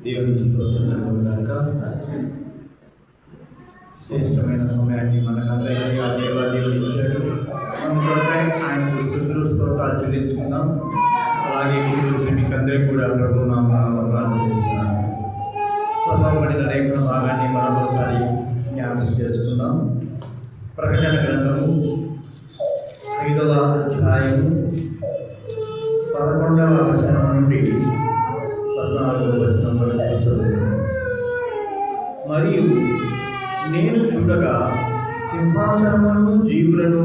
దేవునికి స్తోత్రం. శ్రేష్టమైన సమయాన్ని మనకందరికీ ఆ దేవాదేవుడు ఇచ్చాడు. మన కొరకై ఆయనకు స్తుతులు స్తోత్రాలు చెల్లించుకుందాం. అలాగే మీకు అందరికీ కూడా ప్రభు నామమున చేస్తున్నాను. చదవబడిన లేఖన భాగాన్ని మరొకసారి జ్ఞాపకం చేసుకుందాం. ప్రకటన గ్రంథము 5వ అధ్యాయము 11వ వచనం నుండి 14వ వచనం వరకు చదువుతాం. మరియు నేను చూడగా సింహాసనమును జీవులను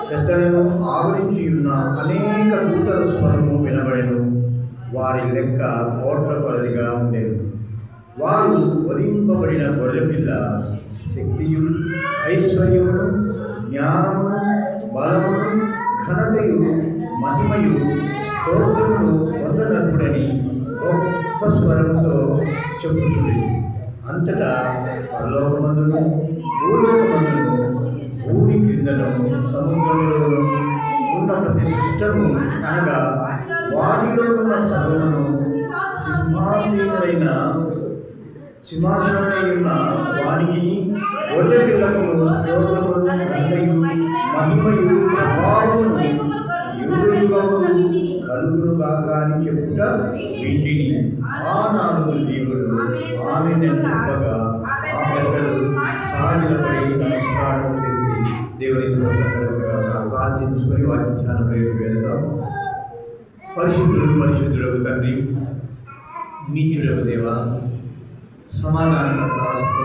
పెద్దలను ఆవరించి ఉన్న అనేక దూతల స్వరము వినబడెను. వారి లెక్క కోట్ల కొలదిగా ఉండెను. వారు వధింపబడిన గొర్రెపిల్ల శక్తియు ఐశ్వర్యమును జ్ఞానమును బలమును ఘనతయు మహిమయు స్తోత్రమును పొందనప్పుడని గొప్ప స్వరముతో చెప్పుతుంది. అంతటా పరలోకమందును భూలోకమందును భూమి క్రిందను సముద్రములోను ఉన్న ప్రతి శిష్టము అనగా వారిలో ఉన్న సర్వమును సింహాసనమై ఉన్న వానికి గొర్రె పిల్లకును స్తోత్రమును ఘనతయు మహిమయు ప్రభావమును యుగయుగములు కలుగునుగాక అని చెప్పుట వీటిని ఆ 4 జీవులు ఆమెను చెప్పగా ఆ పెద్దలు సాగిలపై నమస్కారం చేసి దేవుని ప్రార్థించుకొని వాటి ధ్యానంలోకి వెళదాం. పరిశుద్ధుడు తండ్రి, నీచుడకు దేవా, సమాధానకర్త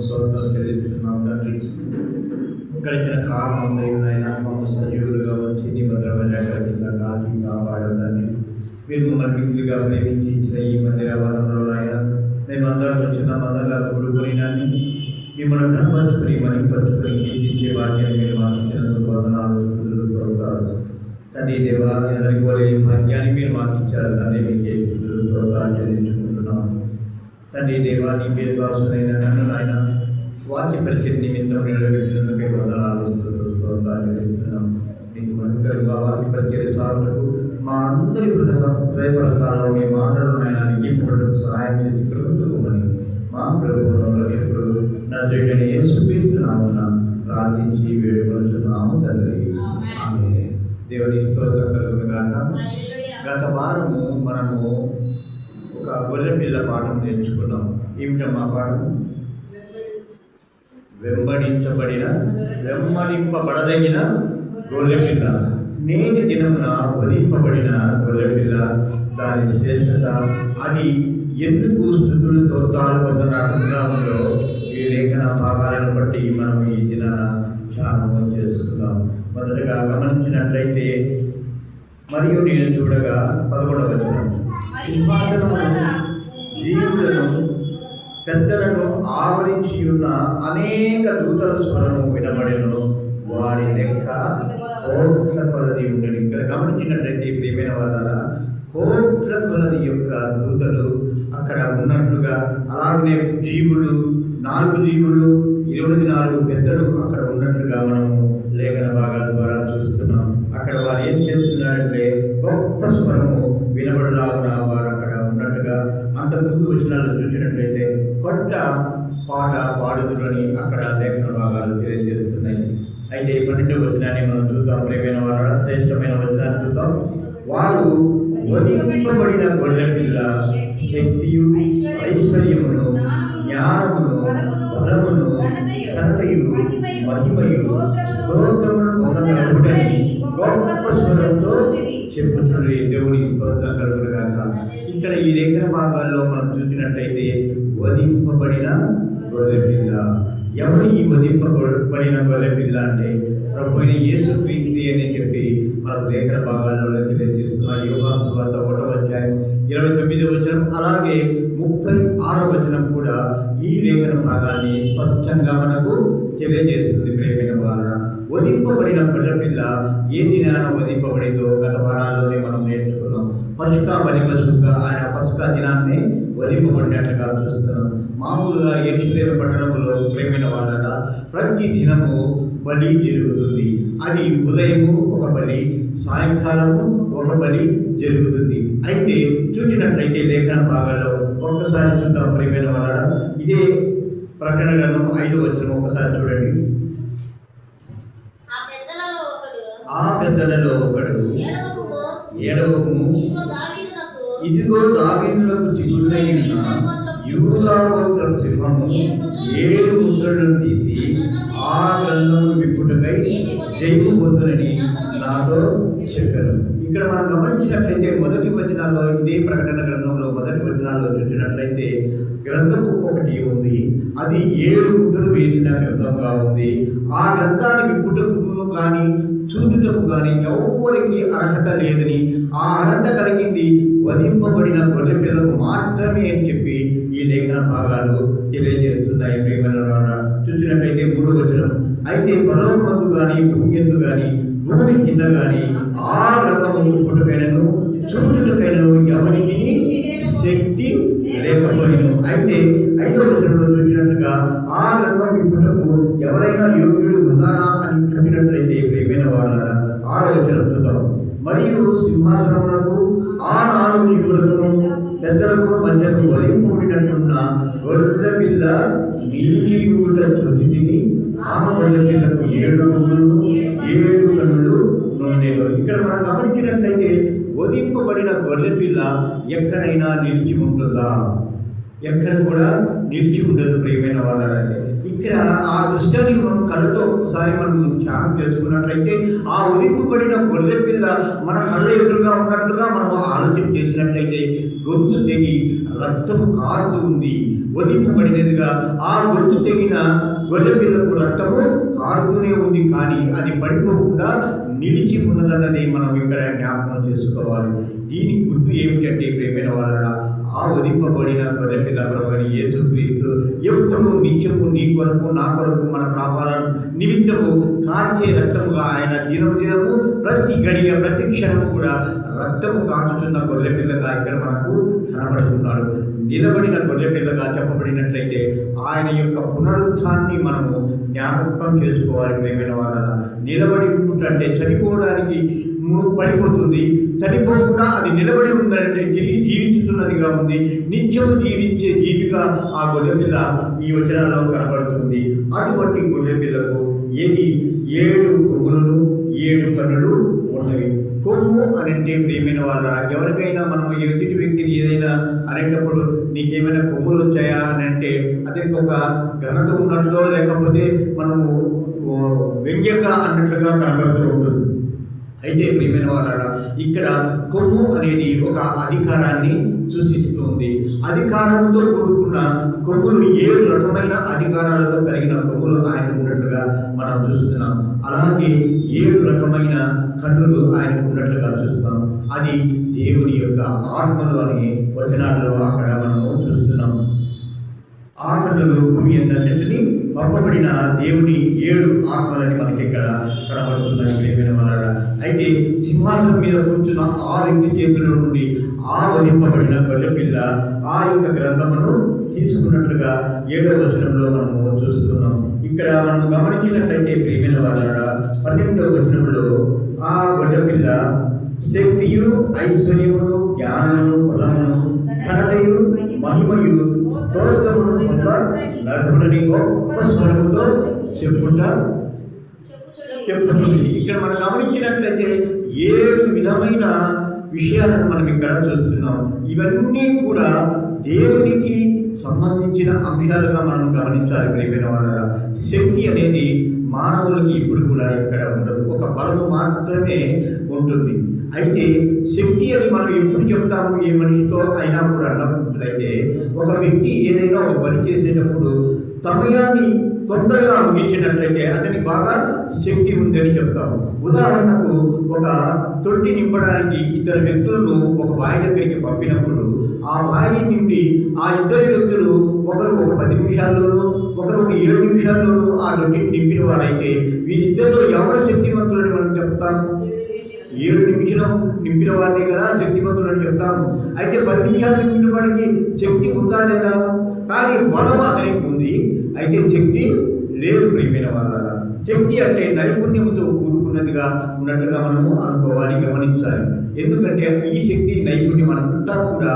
స్తోత్రం చెల్లిస్తున్నాం తండ్రి. గడిచిన కాలం నాయన మమ్మల్ని సజీవులుగా వచ్చి నీ భద్రమైన కింద కాచి కాపాడదండి. మీరు మమ్మల్ని మిగులుగా ప్రేమించి ఇచ్చిన ఈ మందిర వనంలో ఆయన మేమందరం వచ్చిన మందగా కూడుకుని మిమ్మల్ని కనపరుచుకుని మరింపరుచుకుని కీర్తించే వాక్యాన్ని మీరు మాకు ఇచ్చినందుకు వందనాలు స్తోత్రాలు తండ్రి. దేవా, అందరికీ కోరే భాగ్యాన్ని మీరు మాకు ఇచ్చారు తండ్రి. మీకే స్తోత్రాలు చెల్లించుకుంటున్నాం తండ్రి. దేవా, నీ పేరు వాసునైన నన్ను నాయన వాక్య పరిచయం నిమిత్తం నిర్వహించినందుకే వందనాలు స్తోత్రాలు చెల్లిస్తున్నాం. మీకు మనుకరుగా వాక్య పరిచయం సాగులకు మా అందరి హృదయపరకాలలో మీ మాటలు నాయన నింపుటకు సహాయం చేసి ప్రభుత్వమని మా ప్రభుత్వంలో నజరేయుడైన యేసుక్రీస్తునామమున ప్రార్థించి వేడుకొనుచున్నాము తండ్రి. ఆమేన్. దేవుని స్తోత్రం కలుగును గాక. గత వారము మనము ఒక గొర్రె పిల్ల పాఠం నేర్చుకున్నాం. ఏమిటమ్మా పాఠం? వెంబడింపబడదగిన గొర్రెపిల్ల. నేటి దినమున వధింపబడిన గొర్రెపిల్ల, దాని శ్రేష్టత, అది ఎందుకు స్తుతులు స్తోత్రాలు పొందడంలో ఈ లేఖన భాగాలను బట్టి మనం ఈ దిన ధ్యానం చేసుకుందాం. మొదటగా గమనించినట్లయితే, మరియు నేను చూడగా 11వ వచనం, సింహాసనమును జీవులను పెద్దలను ఆవరించి ఉన్న అనేక దూతల స్వరము వినబడెను. వారి లెక్క కోట్ల కొలది ఉండను. ఇక్కడ గమనించినట్లయితే ప్రియమైన వాళ్ళ కోట్ల కొలది యొక్క దూతలు అక్కడ ఉన్నట్లుగా, అలాగే జీవులు 4 జీవులు 24 పెద్దలు అక్కడ ఉన్నట్లుగా మనము లేఖన భాగాల ద్వారా చూస్తున్నాం. అక్కడ వారు ఏం చేస్తున్నారంటే గొప్ప స్వరము వినబడలాగున వారు అక్కడ ఉన్నట్టుగా, అంతకుముందు వచనాలు చూసినట్లయితే కొత్త పాట పాడుదురని అక్కడ లేఖన భాగాలు తెలియజేస్తున్నాయి. అయితే 12వ వచనాన్ని మనం చూద్దాం. ప్రియమైన వారు, శ్రేష్టమైన వచనాన్ని చూద్దాం. వారు వధింపబడిన గొర్రెపిల్ల శక్తియు ఐశ్వర్యమును జ్ఞానమును బలమును ఘనతయు మహిమయు స్తోత్రమును పొందగలుగుటని గొప్ప స్వరంతో చెప్పుచున్నది. దేవుని స్తోత్రం కలుగును గాక. ఇక్కడ ఈ లేఖన భాగాల్లో మనం చూసినట్లయితే వధింపబడిన గొర్రెపిల్ల. ఎవరు ఈ వధింపబడిన గొర్రెపిల్ల అంటే ప్రభు అయిన యేసుక్రీస్తు అని చెప్పి మనకు లేఖన భాగాల్లో తెలియజేస్తున్నారు. యోహాను సువార్త 1వ అధ్యాయం 29వ వచనం, అలాగే 36వ వచనం కూడా ఈ లేఖన భాగాన్ని స్పష్టంగా మనకు తెలియజేస్తుంది. ప్రేమైన వారు, వధింపబడిన గొర్రెపిల్ల ఏ దినాన వధింపబడిందో గత వారాల్లోనే మనం నేర్చుకున్నాం. పసుకా బలి పశువుగా ఆయన పసుకా దినాన్ని వధింపబడినట్లుగా చూస్తున్నాం. మామూలుగా యెరూషలేము పట్టణంలో ప్రేమైన వాళ్ళ ప్రతి దినము బలి జరుగుతుంది. అది ఉదయము ఒక బలి, సాయంకాలము ఒక బలి జరుగుతుంది. అయితే చూసినట్లయితే లేఖన భాగాల్లో ఒక్కసారి చూద్దాం ప్రియమైన వాళ్ళ. ఇదే ప్రకటన గ్రంథం 5వ వచనం ఒకసారి చూడండి. ఆ పెద్దలలో ఒకడు ఏడవకుము, ఇదిగో దావీదునకు చిగురైన యూదా గోత్రపు సింహము 7 ముద్రలను తీసి ఆ గ్రంథమును విప్పుటకై జయము పొందునని నాతో చెప్పారు. ఇక్కడ మనం గమనించినట్లయితే మొదటి వచనాల్లో, ఇదే ప్రకటన గ్రంథంలో మొదటి వచనాల్లో చూసినట్లయితే గ్రంథము ఒకటి ఉంది. అది 7 ముద్రలు వేసిన గ్రంథంగా ఉంది. ఆ గ్రంథాన్ని విప్పుటకు కానీ చూచుటకు కానీ ఎవరికి అర్హత లేదని, ఆ అర్హత కలిగింది వధింపబడిన గొర్రె పిల్లకు మాత్రమే అని చెప్పి ఈ లేఖన భాగాలు తెలియజేస్తున్నాయి. ప్రియమైన చూసినట్లయితే 3వ వచనం, అయితే పరలోకమందు కానీ భూమి యందు కానీ భూమి కింద కానీ ఆ గ్రంథము విప్పుటకైనను చూచుటకైనను ఎవరికి శక్తి లేకపోయిను. అయితే 5వ వచనంలో చూసినట్లుగా ఆ గ్రంథం విప్పుటకు ఎవరైనా యోగ్యుడు ఉన్నారా అని చూసినట్లయితే ప్రియమైన వాళ్ళ 6వ వచనం చూద్దాం. మరియు సింహాసనములకు ఆ 4 యుగులను పెద్దలకు మధ్యకు వధింపబడినట్టున్న గొర్రె పిల్ల నిలిచియుట చూచితిని. ఆ గొర్రె పిల్లకు 7 కొమ్ములు 7 కన్నులు నూనెలు. ఇక్కడ మనం గమనించినట్లయితే వధింపబడిన గొర్రె పిల్ల ఎక్కడైనా నిలిచి ఉంటుందా? ఎక్కడ కూడా నిలిచి ఉండదు ప్రియమైన వాళ్ళంటే. ఇక్కడ ఆ దృశ్యాన్ని మనం కళ్ళతో ఒకసారి మనం ధ్యానం చేసుకున్నట్లయితే ఆ వధింపబడిన గొర్రె పిల్ల మన కళ్ళ ఎదురుగా ఉన్నట్లుగా మనం ఆలోచన చేసినట్లయితే గొంతు తెగి రక్తం కారుతూ ఉంది. వధింపబడినదిగా ఆ గొంతు తెగిన గొర్రె పిల్లకు రక్తము కారుతూనే ఉంది, కానీ అది పడిపోకుండా నిలిచి ఉన్నదన్నది మనం ఇక్కడ జ్ఞాపకం చేసుకోవాలి. దీనికి గుర్తు ఏమిటంటే ప్రియమైన వాళ్ళ, ఆ వధింపబడిన గొర్రె పిల్ల ప్రభువైన యేసుక్రీస్తు ఎప్పుడు నిత్యము నీ కొరకు నా కొరకు మన పాపాలను నిమిత్తము కాచే రక్తముగా ఆయన దినము ప్రతి గడియ ప్రతి క్షణము కూడా రక్తము కాచుతున్న గొర్రె పిల్లగా ఇక్కడ మనకు కనబడుతున్నాడు. నిలబడిన గొర్రె పిల్లగా చెప్పబడినట్లయితే ఆయన యొక్క పునరుత్థానాన్ని మనము జ్ఞాపకం చేసుకోవాలి. ప్రియమైన వాళ్ళ, నిలబడి ఉంటుంటే చనిపోవడానికి పడిపోతుంది, చనిపోకుండా అది నిలబడి ఉందంటే తిరిగి జీవించుతున్నదిగా ఉంది. నిత్యం జీవించే జీవిగా ఆ గొర్రె పిల్ల ఈ వచనాల్లో కనబడుతుంది. అటువంటి గొర్రె పిల్లకు 7 కొమ్ములు 7 కన్నులు ఉన్నవి. కొమ్ము అని అంటే ప్రియమైన వాళ్ళ, ఎవరికైనా మనము ఎదుటి వ్యక్తిని ఏదైనా అనేటప్పుడు నీకేమైనా కొమ్ములు వచ్చాయా అని అంటే అతనికి ఒక ఘనత ఉన్నట్లో, లేకపోతే మనము వ్యంగ్యంగా అన్నట్లుగా కనబడుతూ ఉంటుంది. అయితే ప్రియమైన వాళ్ళ, ఇక్కడ కొమ్ము అనేది ఒక అధికారాన్ని సూచిస్తుంది. అధికారంతో కూడుకున్న కొమ్ములు 7 రకమైన అధికారాలతో కలిగిన కొమ్ములు ఆయన ఉన్నట్లుగా మనం చూస్తున్నాం. అలాగే 7 రకమైన కన్నులు ఆయనకు ఉన్నట్లుగా చూస్తున్నాం. అది దేవుని యొక్క ఆత్మలు అని వచనాల్లో అక్కడ మనము చూస్తున్నాం. ఆ కన్నులు భూమి అందరిని పంపబడిన దేవుని 7 ఆత్మలని మనకి ఇక్కడ కనబడుతున్నాయి ప్రియమైన వాళ్ళ. అయితే సింహాసనం మీద కూర్చున్న 6 వ్యక్తి చేతుల నుండి ఆ వధింపబడిన గొర్రె పిల్ల ఆ యొక్క గ్రంథమును తీసుకున్నట్లుగా 7వ వచనంలో మనము చూస్తున్నాం. ఇక్కడ మనం గమనించినట్లయితే ప్రియమైన వాళ్ళ 12వ వచనంలో ఆ గొర్రె పిల్ల శక్తియు ఐశ్వర్యమును జ్ఞానమును బలమును ఘనతయు మహిమయు స్తోత్రమును నరుడని గొప్ప స్వరముతో చెప్పుతుంది. ఇక్కడ మనం గమనించినట్లయితే 7 విధమైన విషయాలను మనం ఇక్కడ చూస్తున్నాం. ఇవన్నీ కూడా దేవునికి సంబంధించిన అంశాలుగా మనం గమనించాలి ప్రియమైన వాళ్ళ. శక్తి అనేది మానవులకి ఇప్పుడు కూడా ఎక్కడ ఉండదు, ఒక బలము మాత్రమే ఉంటుంది. అయితే శక్తి అని మనం ఎప్పుడు చెప్తాము, ఏ మనిషితో అయినా కూడా అన్నట్లయితే ఒక వ్యక్తి ఏదైనా ఒక పని చేసేటప్పుడు సమయాన్ని తొందరగా ముగించినట్లయితే అతనికి బాగా శక్తి ఉందని చెప్తాము. ఉదాహరణకు ఒక తొట్టి నింపడానికి 2 వ్యక్తులను ఒక బావి దగ్గరికి పంపినప్పుడు ఆ బావి నుండి ఆ 2 వ్యక్తులు ఒకరు ఒక 10 నిమిషాల్లోనూ ఒకరు ఒక 7 నిమిషాల్లోనూ ఆ తొట్టిని నింపిన వారైతే వీరిద్దరిలో ఎవరు శక్తివంతులని మనం చెప్తాం? 7 నిమిషాలు నింపిన వారిని కదా శక్తివంతులని చెప్తాము. అయితే 10 నిమిషాలు నింపిన వాడికి శక్తి ఉందా లేదా? కానీ బలం అతనికి ఉంది, అయితే శక్తి లేదు ప్రియమైన వాళ్ళ. శక్తి అంటే నైపుణ్యంతో కూడుకున్న కూడుకున్నదిగా ఉన్నట్టుగా మనము అనుకోవాలి, గమనించాలి. ఎందుకంటే ఈ శక్తి నైపుణ్యం అంతా కూడా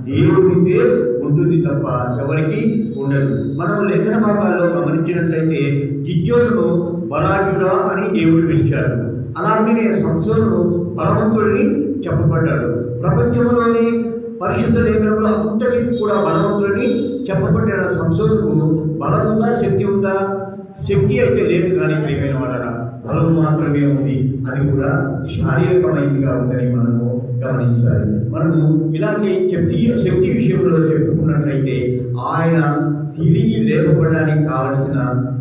దేవుడితే ఉంటుంది తప్ప ఎవరికి ఉండదు. మనం లేఖన భాగాల్లో గమనించినట్లయితే గిద్యోనును బలాఢ్యుడా అని దేవుడు పిలిచాడు. అలాగే సంసోను బలవంతుడిని చెప్పబడ్డాడు. ప్రపంచంలోని పరిశుద్ధ లేఖనంలో అంతటికి కూడా బలవంతుడిని చెప్పబడ్డాడు. సంసోనుకు బలం ఉందా, శక్తి ఉందా? శక్తి అయితే లేదు, కానీ ప్రియమైన వాళ్ళ బలం మాత్రమే ఉంది. అది కూడా శారీరకమైనదిగా ఉందని మనము గమనించాలి. మనము ఇలాగే శక్తి విషయంలో చెప్పుకున్నట్లయితే ఆయన తిరిగి లేపబడడానికి కావలసిన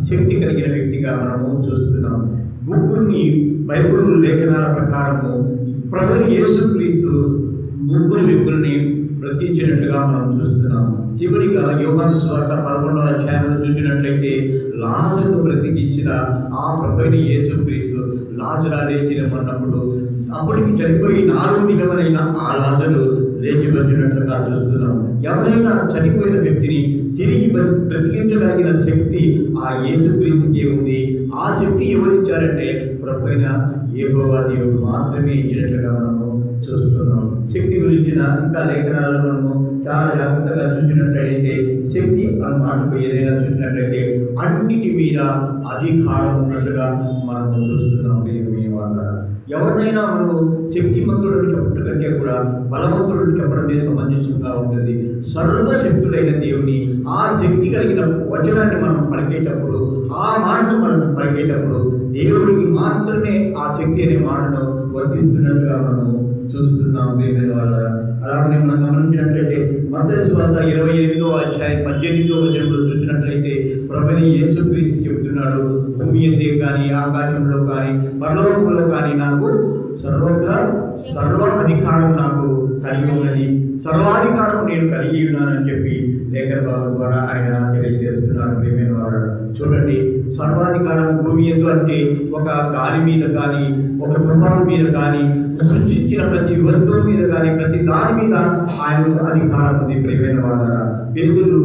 శక్తి కలిగిన వ్యక్తిగా మనము చూస్తున్నాం. ముగ్గురిని బైబిల్ లేఖనాల ప్రకారము ప్రభువు యేసుక్రీస్తు ముగ్గురు వ్యక్తుల్ని బ్రతికించినట్టుగా మనం చూస్తున్నాం. చివరిగా యోహాను సువార్త 11వ అధ్యాయంలో చూసినట్లయితే లాజరును బ్రతికించిన ఆ ప్రభువైన యేసుక్రీస్తు లాజరు లేచినప్పుడు అప్పటికి చనిపోయి 4 దినములైన ఆ లాజరు లేచి వచ్చినట్లుగా చూస్తున్నాం. ఎవరైనా చనిపోయిన వ్యక్తిని తిరిగి బ్రతికించగలిగిన శక్తి ఆ యేసుక్రీస్తుకే ఉంది. ఆ శక్తి ఎవరిచ్చారంటే ప్రభువైన యెహోవా దేవుడు మాత్రమే ఇచ్చినట్లుగా మనము చూస్తున్నాం. శక్తి గురించిన ఇంకా లేఖనాలను మనము చాలా జాగ్రత్తగా చూసినట్లయితే శక్తి అన్న మాటకు ఏదైనా చూసినట్లయితే అన్నిటి మీద అధికారం ఉన్నట్లుగా మనము చూస్తున్నాం. ఎవరినైనా మనం శక్తిమంతులను చెప్పడం కంటే కూడా బలవంతులను చెప్పడమే సమంజసంగా ఉంటుంది. సర్వశక్తులైన దేవుని ఆ శక్తి కలిగిన వచనాన్ని మనం పలికేటప్పుడు, ఆ మాటను మనం పలికేటప్పుడు దేవుడికి మాత్రమే ఆ శక్తి అనే మాటను వర్తిస్తున్నట్టుగా మనం చూస్తున్నాం. అలాగే మనం గమనించినట్లయితే మత్తయి సువార్త 28వ అధ్యాయం 18వ వచనంలో చూసినట్లయితే ప్రభువైన యేసుక్రీస్తు చెబుతున్నాడు, భూమి అందే కానీ ఆకాశంలో కానీ పరలోకంలో కానీ నాకు సర్వ అధికారం నాకు కలిగి ఉన్నది, సర్వాధికారం నేను కలిగి ఉన్నానని చెప్పి లేఖన భాగం ద్వారా ఆయన తెలియజేస్తున్నాడు. ప్రియమైన వారు చూడండి, సర్వాధికారం భూమి ఎందు అంటే ఒక గాలి మీద కానీ, ఒక తుఫాను మీద కానీ, సృష్టించిన ప్రతి వస్తువు మీద కానీ, ప్రతి దాని మీద ఆయన అధికారం ఉంది. ప్రియమైన వారు పేతురు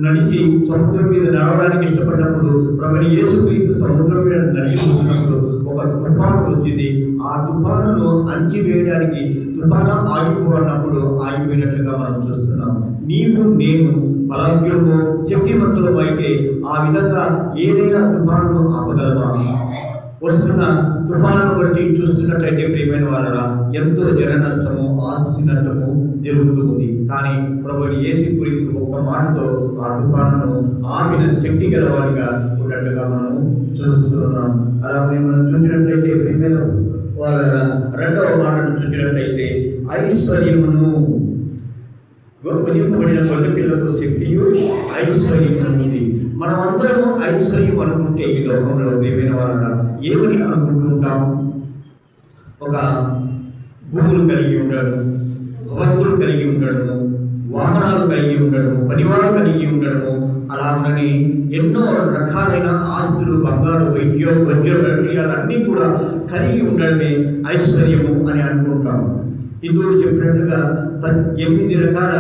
నడిచి సముద్రం మీద నడవడానికి ఇష్టపడినప్పుడు ప్రభువైన యేసుక్రీస్తు సముద్రం మీద నడిచినప్పుడు ఒక తుఫాను వచ్చింది. ఆ తుఫానును అణిచివేయడానికి తుఫాను ఆగిపోయినప్పుడు ఆగిపోయినట్లుగా మనం చూస్తున్నాం. నీవు నేను బలవ్యము శక్తివంతులం అయితే ఆ విధంగా ఏదైనా తుఫాను ఆపగలమా? వస్తున్న తుఫాను బట్టి చూస్తున్నట్లయితే ప్రియమైన వాళ్ళ ఎంతో జన నష్టము, ఆస్తి నష్టము జరుగుతుంది. కానీ ప్రభువైన యేసుక్రీస్తు ఒక్క మాటతో ఆ తుఫానును ఆపిన శక్తి గలవాడిగా ఉన్నట్టుగా మనము చూస్తున్నాం. అలాగే మనం చూసినట్లయితే ప్రియమైన వాళ్ళ 2వ మాటను చూసినట్లయితే ఐశ్వర్యమును గొప్పబడిన గొడ్డ పిల్లకు శక్తియు ఐశ్వర్యము ఉంది. మనం అందరము ఐశ్వర్యం అనుకుంటే ఈ లోకంలో ప్రియమైన వాళ్ళ ఏమని అనుకుంటుంటాం? ఒక భూములు కలిగి ఉండడం, భవంతులు కలిగి ఉండడము, వాహనాలు కలిగి ఉండడము, పనివారు కలిగి ఉండడము, అలాగని ఎన్నో రకాలైన ఆస్తులు, బంగారు, వజ్రాలన్నీ కూడా కలిగి ఉండడమే ఐశ్వర్యము అని అనుకుంటాము. హిందువులు చెప్పినట్టుగా 8 రకాల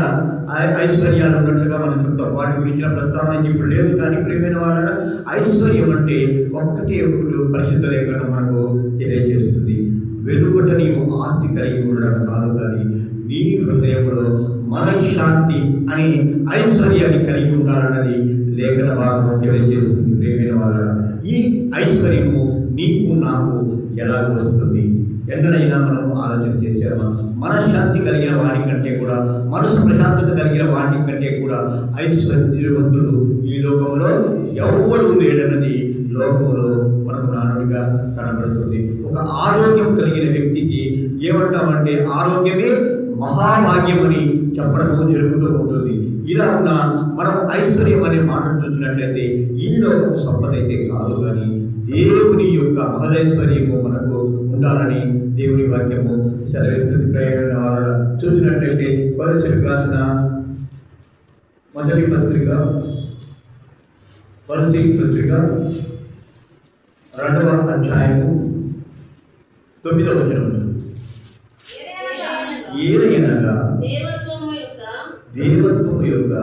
ఐశ్వర్యాలు ఉన్నట్లుగా మనం చెప్తాం. వాటి గురించిన ప్రస్తావన ఇప్పుడు లేదు. కానీ ప్రియమైన వాళ్ళ ఐశ్వర్యం అంటే ఒక్కటి పరిశుద్ధ లేఖనం మనకు తెలియజేస్తుంది. వెలుగుట నీవు ఆస్తి కలిగి ఉండడం కాదు, కానీ నీ హృదయంలో మనశ్శాంతి అనే ఐశ్వర్యాన్ని కలిగి ఉండాలన్నది లేఖన భాగం తెలియజేస్తుంది. ప్రియమైన వాళ్ళ ఈ ఐశ్వర్యము నీకు నాకు ఎలా వస్తుంది? ఎన్నడైనా మనం ఆలోచన చేశామా? మనశ్శాంతి కలిగిన వాడి కంటే కూడా, మనసు ప్రశాంతత కలిగిన వాడి కంటే కూడా ఐశ్వర్యవంతుడు ఈ లోకంలో ఎవరు లేడన్నది లోకంలో మనకు నానుడిగా కనబడుతుంది. ఒక ఆరోగ్యం కలిగిన వ్యక్తికి ఏమంటామంటే ఆరోగ్యమే మహాభాగ్యమని చెప్పడము జరుగుతూ ఉంటుంది. ఇలా ఉన్న మనం ఐశ్వర్యం అనే మాట చూసినట్లయితే ఈ లోకం సంపద అయితే కాదు, కానీ దేవుని యొక్క మహదైశ్వర్యము మనకు ఉండాలని దేవుని వాక్యము సెలవిస్తుంది. ప్రయోజన చూసినట్లయితే కొలస్సీలకు రాసిన మొదటి పత్రిక, కొలస్సీ పత్రిక 2వ అధ్యాయము 9వ వచనం, ఏదైనగా దేవత్వము యొక్క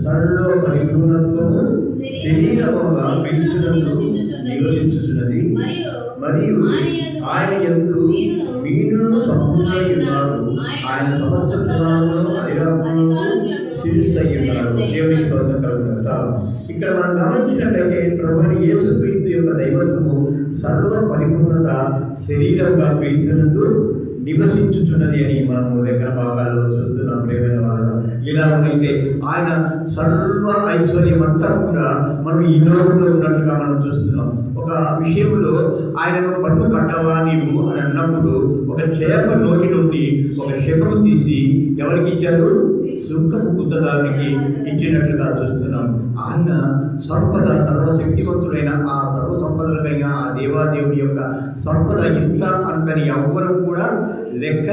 సర్వ పరిపూర్ణత్వము శరీరముగా నివసించుతున్నది మరియు ఆయన యందు మీరును సంపూర్ణమై ఉన్నారు. ఆయన సమస్త స్థలాలలో శిరస్సై ఉన్నారు. దేవునికి స్తోత్రం కలుగును గాక. ఇక్కడ మనం గమనించినట్లయితే ప్రభువైన యేసుక్రీస్తు యొక్క దైవత్వము సర్వ పరిపూర్ణత శరీరంగా క్రీస్తునందు నివసించుతున్నది అని మనము లేఖన భాగాల్లో చూస్తున్నాం. ప్రేమైన వాళ్ళు ఇలా అయితే ఆయన సర్వ ఐశ్వర్యం అంతా కూడా మనం ఈ లోకంలో ఉన్నట్టుగా మనం చూస్తున్నాం. ఒక విషయంలో ఆయనను పన్ను కట్టవా నీవు అని అన్నప్పుడు ఒక చేప నోటి నుండి ఒక శకము తీసి ఎవరికి ఇచ్చారు? సుంకము గుత్తదానికి ఇచ్చినట్లుగా చూస్తున్నాం. ఆయన సంపద సర్వశక్తివంతుడైన ఆ సర్వ సంపదలకైన ఆ దేవాదేవుని యొక్క సంపద ఇంత అంతని ఎవ్వరూ కూడా లెక్క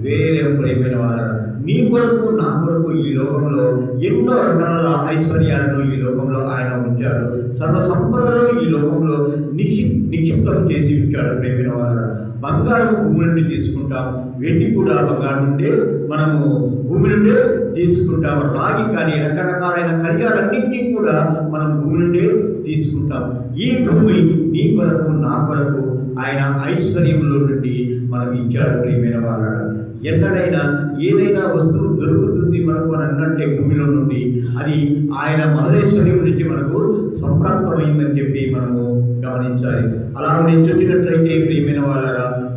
వేరే ప్రేమైన వారు. నీ కొరకు నా కొరకు ఈ లోకంలో ఎన్నో రకాల ఐశ్వర్యాలను ఈ లోకంలో ఆయన ఉంచాడు. సర్వ సంపదలను ఈ లోకంలో నిక్షిప్తం చేసి ఉంచాడు. ప్రేమైన వారు బంగారం భూమి నుండి తీసుకుంటాం, వెండి కూడా బంగారం నుండే మనము భూమి నుండే తీసుకుంటాం. రాగి కానీ రకరకాలైన ఖనిజాలన్నింటినీ కూడా మనం భూమి నుండే తీసుకుంటాం. ఈ భూమి నీ కొరకు నా కొరకు ఆయన ఐశ్వర్యంలో నుండి మనం ఇచ్చాడు. ప్రియమైన వారు ఎన్నడైనా ఏదైనా వస్తువు దొరుకుతుంది మనకు అని అన్నట్టే భూమిలో నుండి అది ఆయన మహదేశ్వర్యం నుంచి మనకు సంప్రాప్తమైందని చెప్పి మనము గమనించాలి. అలా నేను చూసినట్లయితే ప్రియమైన వాళ్ళ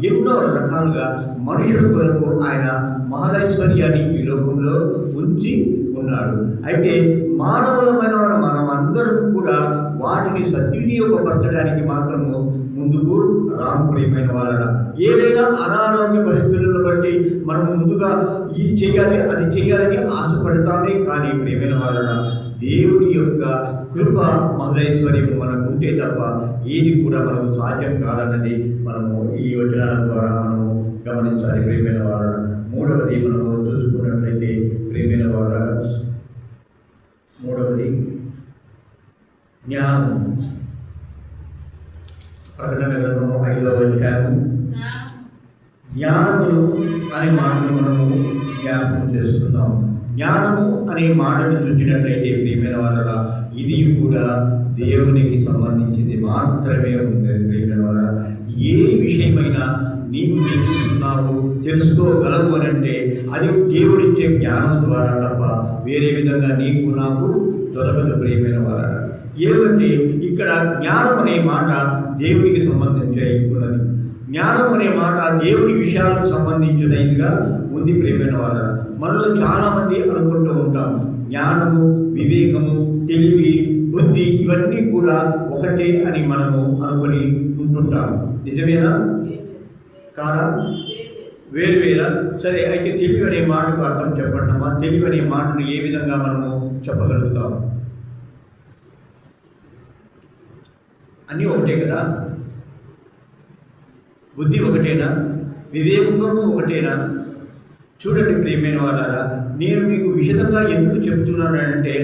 ఎన్నో రకాలుగా మనుషుల కొరకు ఆయన మహదైశ్వర్యాన్ని ఈ లోకంలో ఉంచి ఉన్నాడు. అయితే మానవులమైన మనం అందరం కూడా వాటిని సద్వినియోగపరచడానికి మాత్రము ముందుకు రాము. ప్రియమైన వాళ్ళ ఏదైనా అనారోగ్య పరిస్థితులను బట్టి మనం ముందుగా ఇది చేయాలి అది చేయాలని ఆశపడతామే. కానీ ప్రియమైన వాళ్ళ దేవుని యొక్క కృప మహదైశ్వర్యము మనకు ఉంటే తప్ప ఏది కూడా మనకు సాధ్యం కాదన్నది మనము ఈ వచనాల ద్వారా మనము గమనించాలి. ప్రియమైన వాళ్ళ మూడవది మనము చూసుకున్నట్లయితే ప్రియమైన వాళ్ళ మూడవది జ్ఞానం. ప్రకటన గ్రంథము 5వ అధ్యాయము జ్ఞానములు అనే మాటను మనము జ్ఞాపకం చేస్తున్నాం. జ్ఞానము అనే మాటను చూసినట్లయితే ప్రియమైన వాళ్ళ ఇది కూడా దేవునికి సంబంధించింది మాత్రమే ఉంది. ప్రియమైన వాళ్ళ ఏ విషయమైనా నీవు తెలుసుకోగలవు అని అంటే అది దేవుడిచ్చే జ్ఞానం ద్వారా తప్ప వేరే విధంగా నీకు నాకు దొరకదు. ప్రియమైన వాళ్ళ ఏమంటే ఇక్కడ జ్ఞానం అనే మాట దేవునికి సంబంధించి ఉన్నది. జ్ఞానం అనే మాట దేవుని విషయాలకు సంబంధించినదిగా ఉంది. ప్రియమైన వాళ్ళ మనలో చాలామంది అనుకుంటూ ఉంటాం జ్ఞానము, వివేకము, తెలివి, బుద్ధి ఇవన్నీ కూడా ఒకటే అని మనము అనుకొని ఉంటుంటాం. నిజమేనా కాదా? వేరువేరా? సరే, అయితే తెలివి అనే మాటకు అర్థం చెప్పండమ్మా. తెలివి అనే మాటను ఏ విధంగా మనము చెప్పగలుగుతాం? అన్నీ ఒకటే కదా? బుద్ధి ఒకటేనా? వివేకము ఒకటేనా? చూడండి ప్రియమైన వాళ్ళారా, నేను మీకు విషదంగా ఎందుకు చెప్తున్నానంటే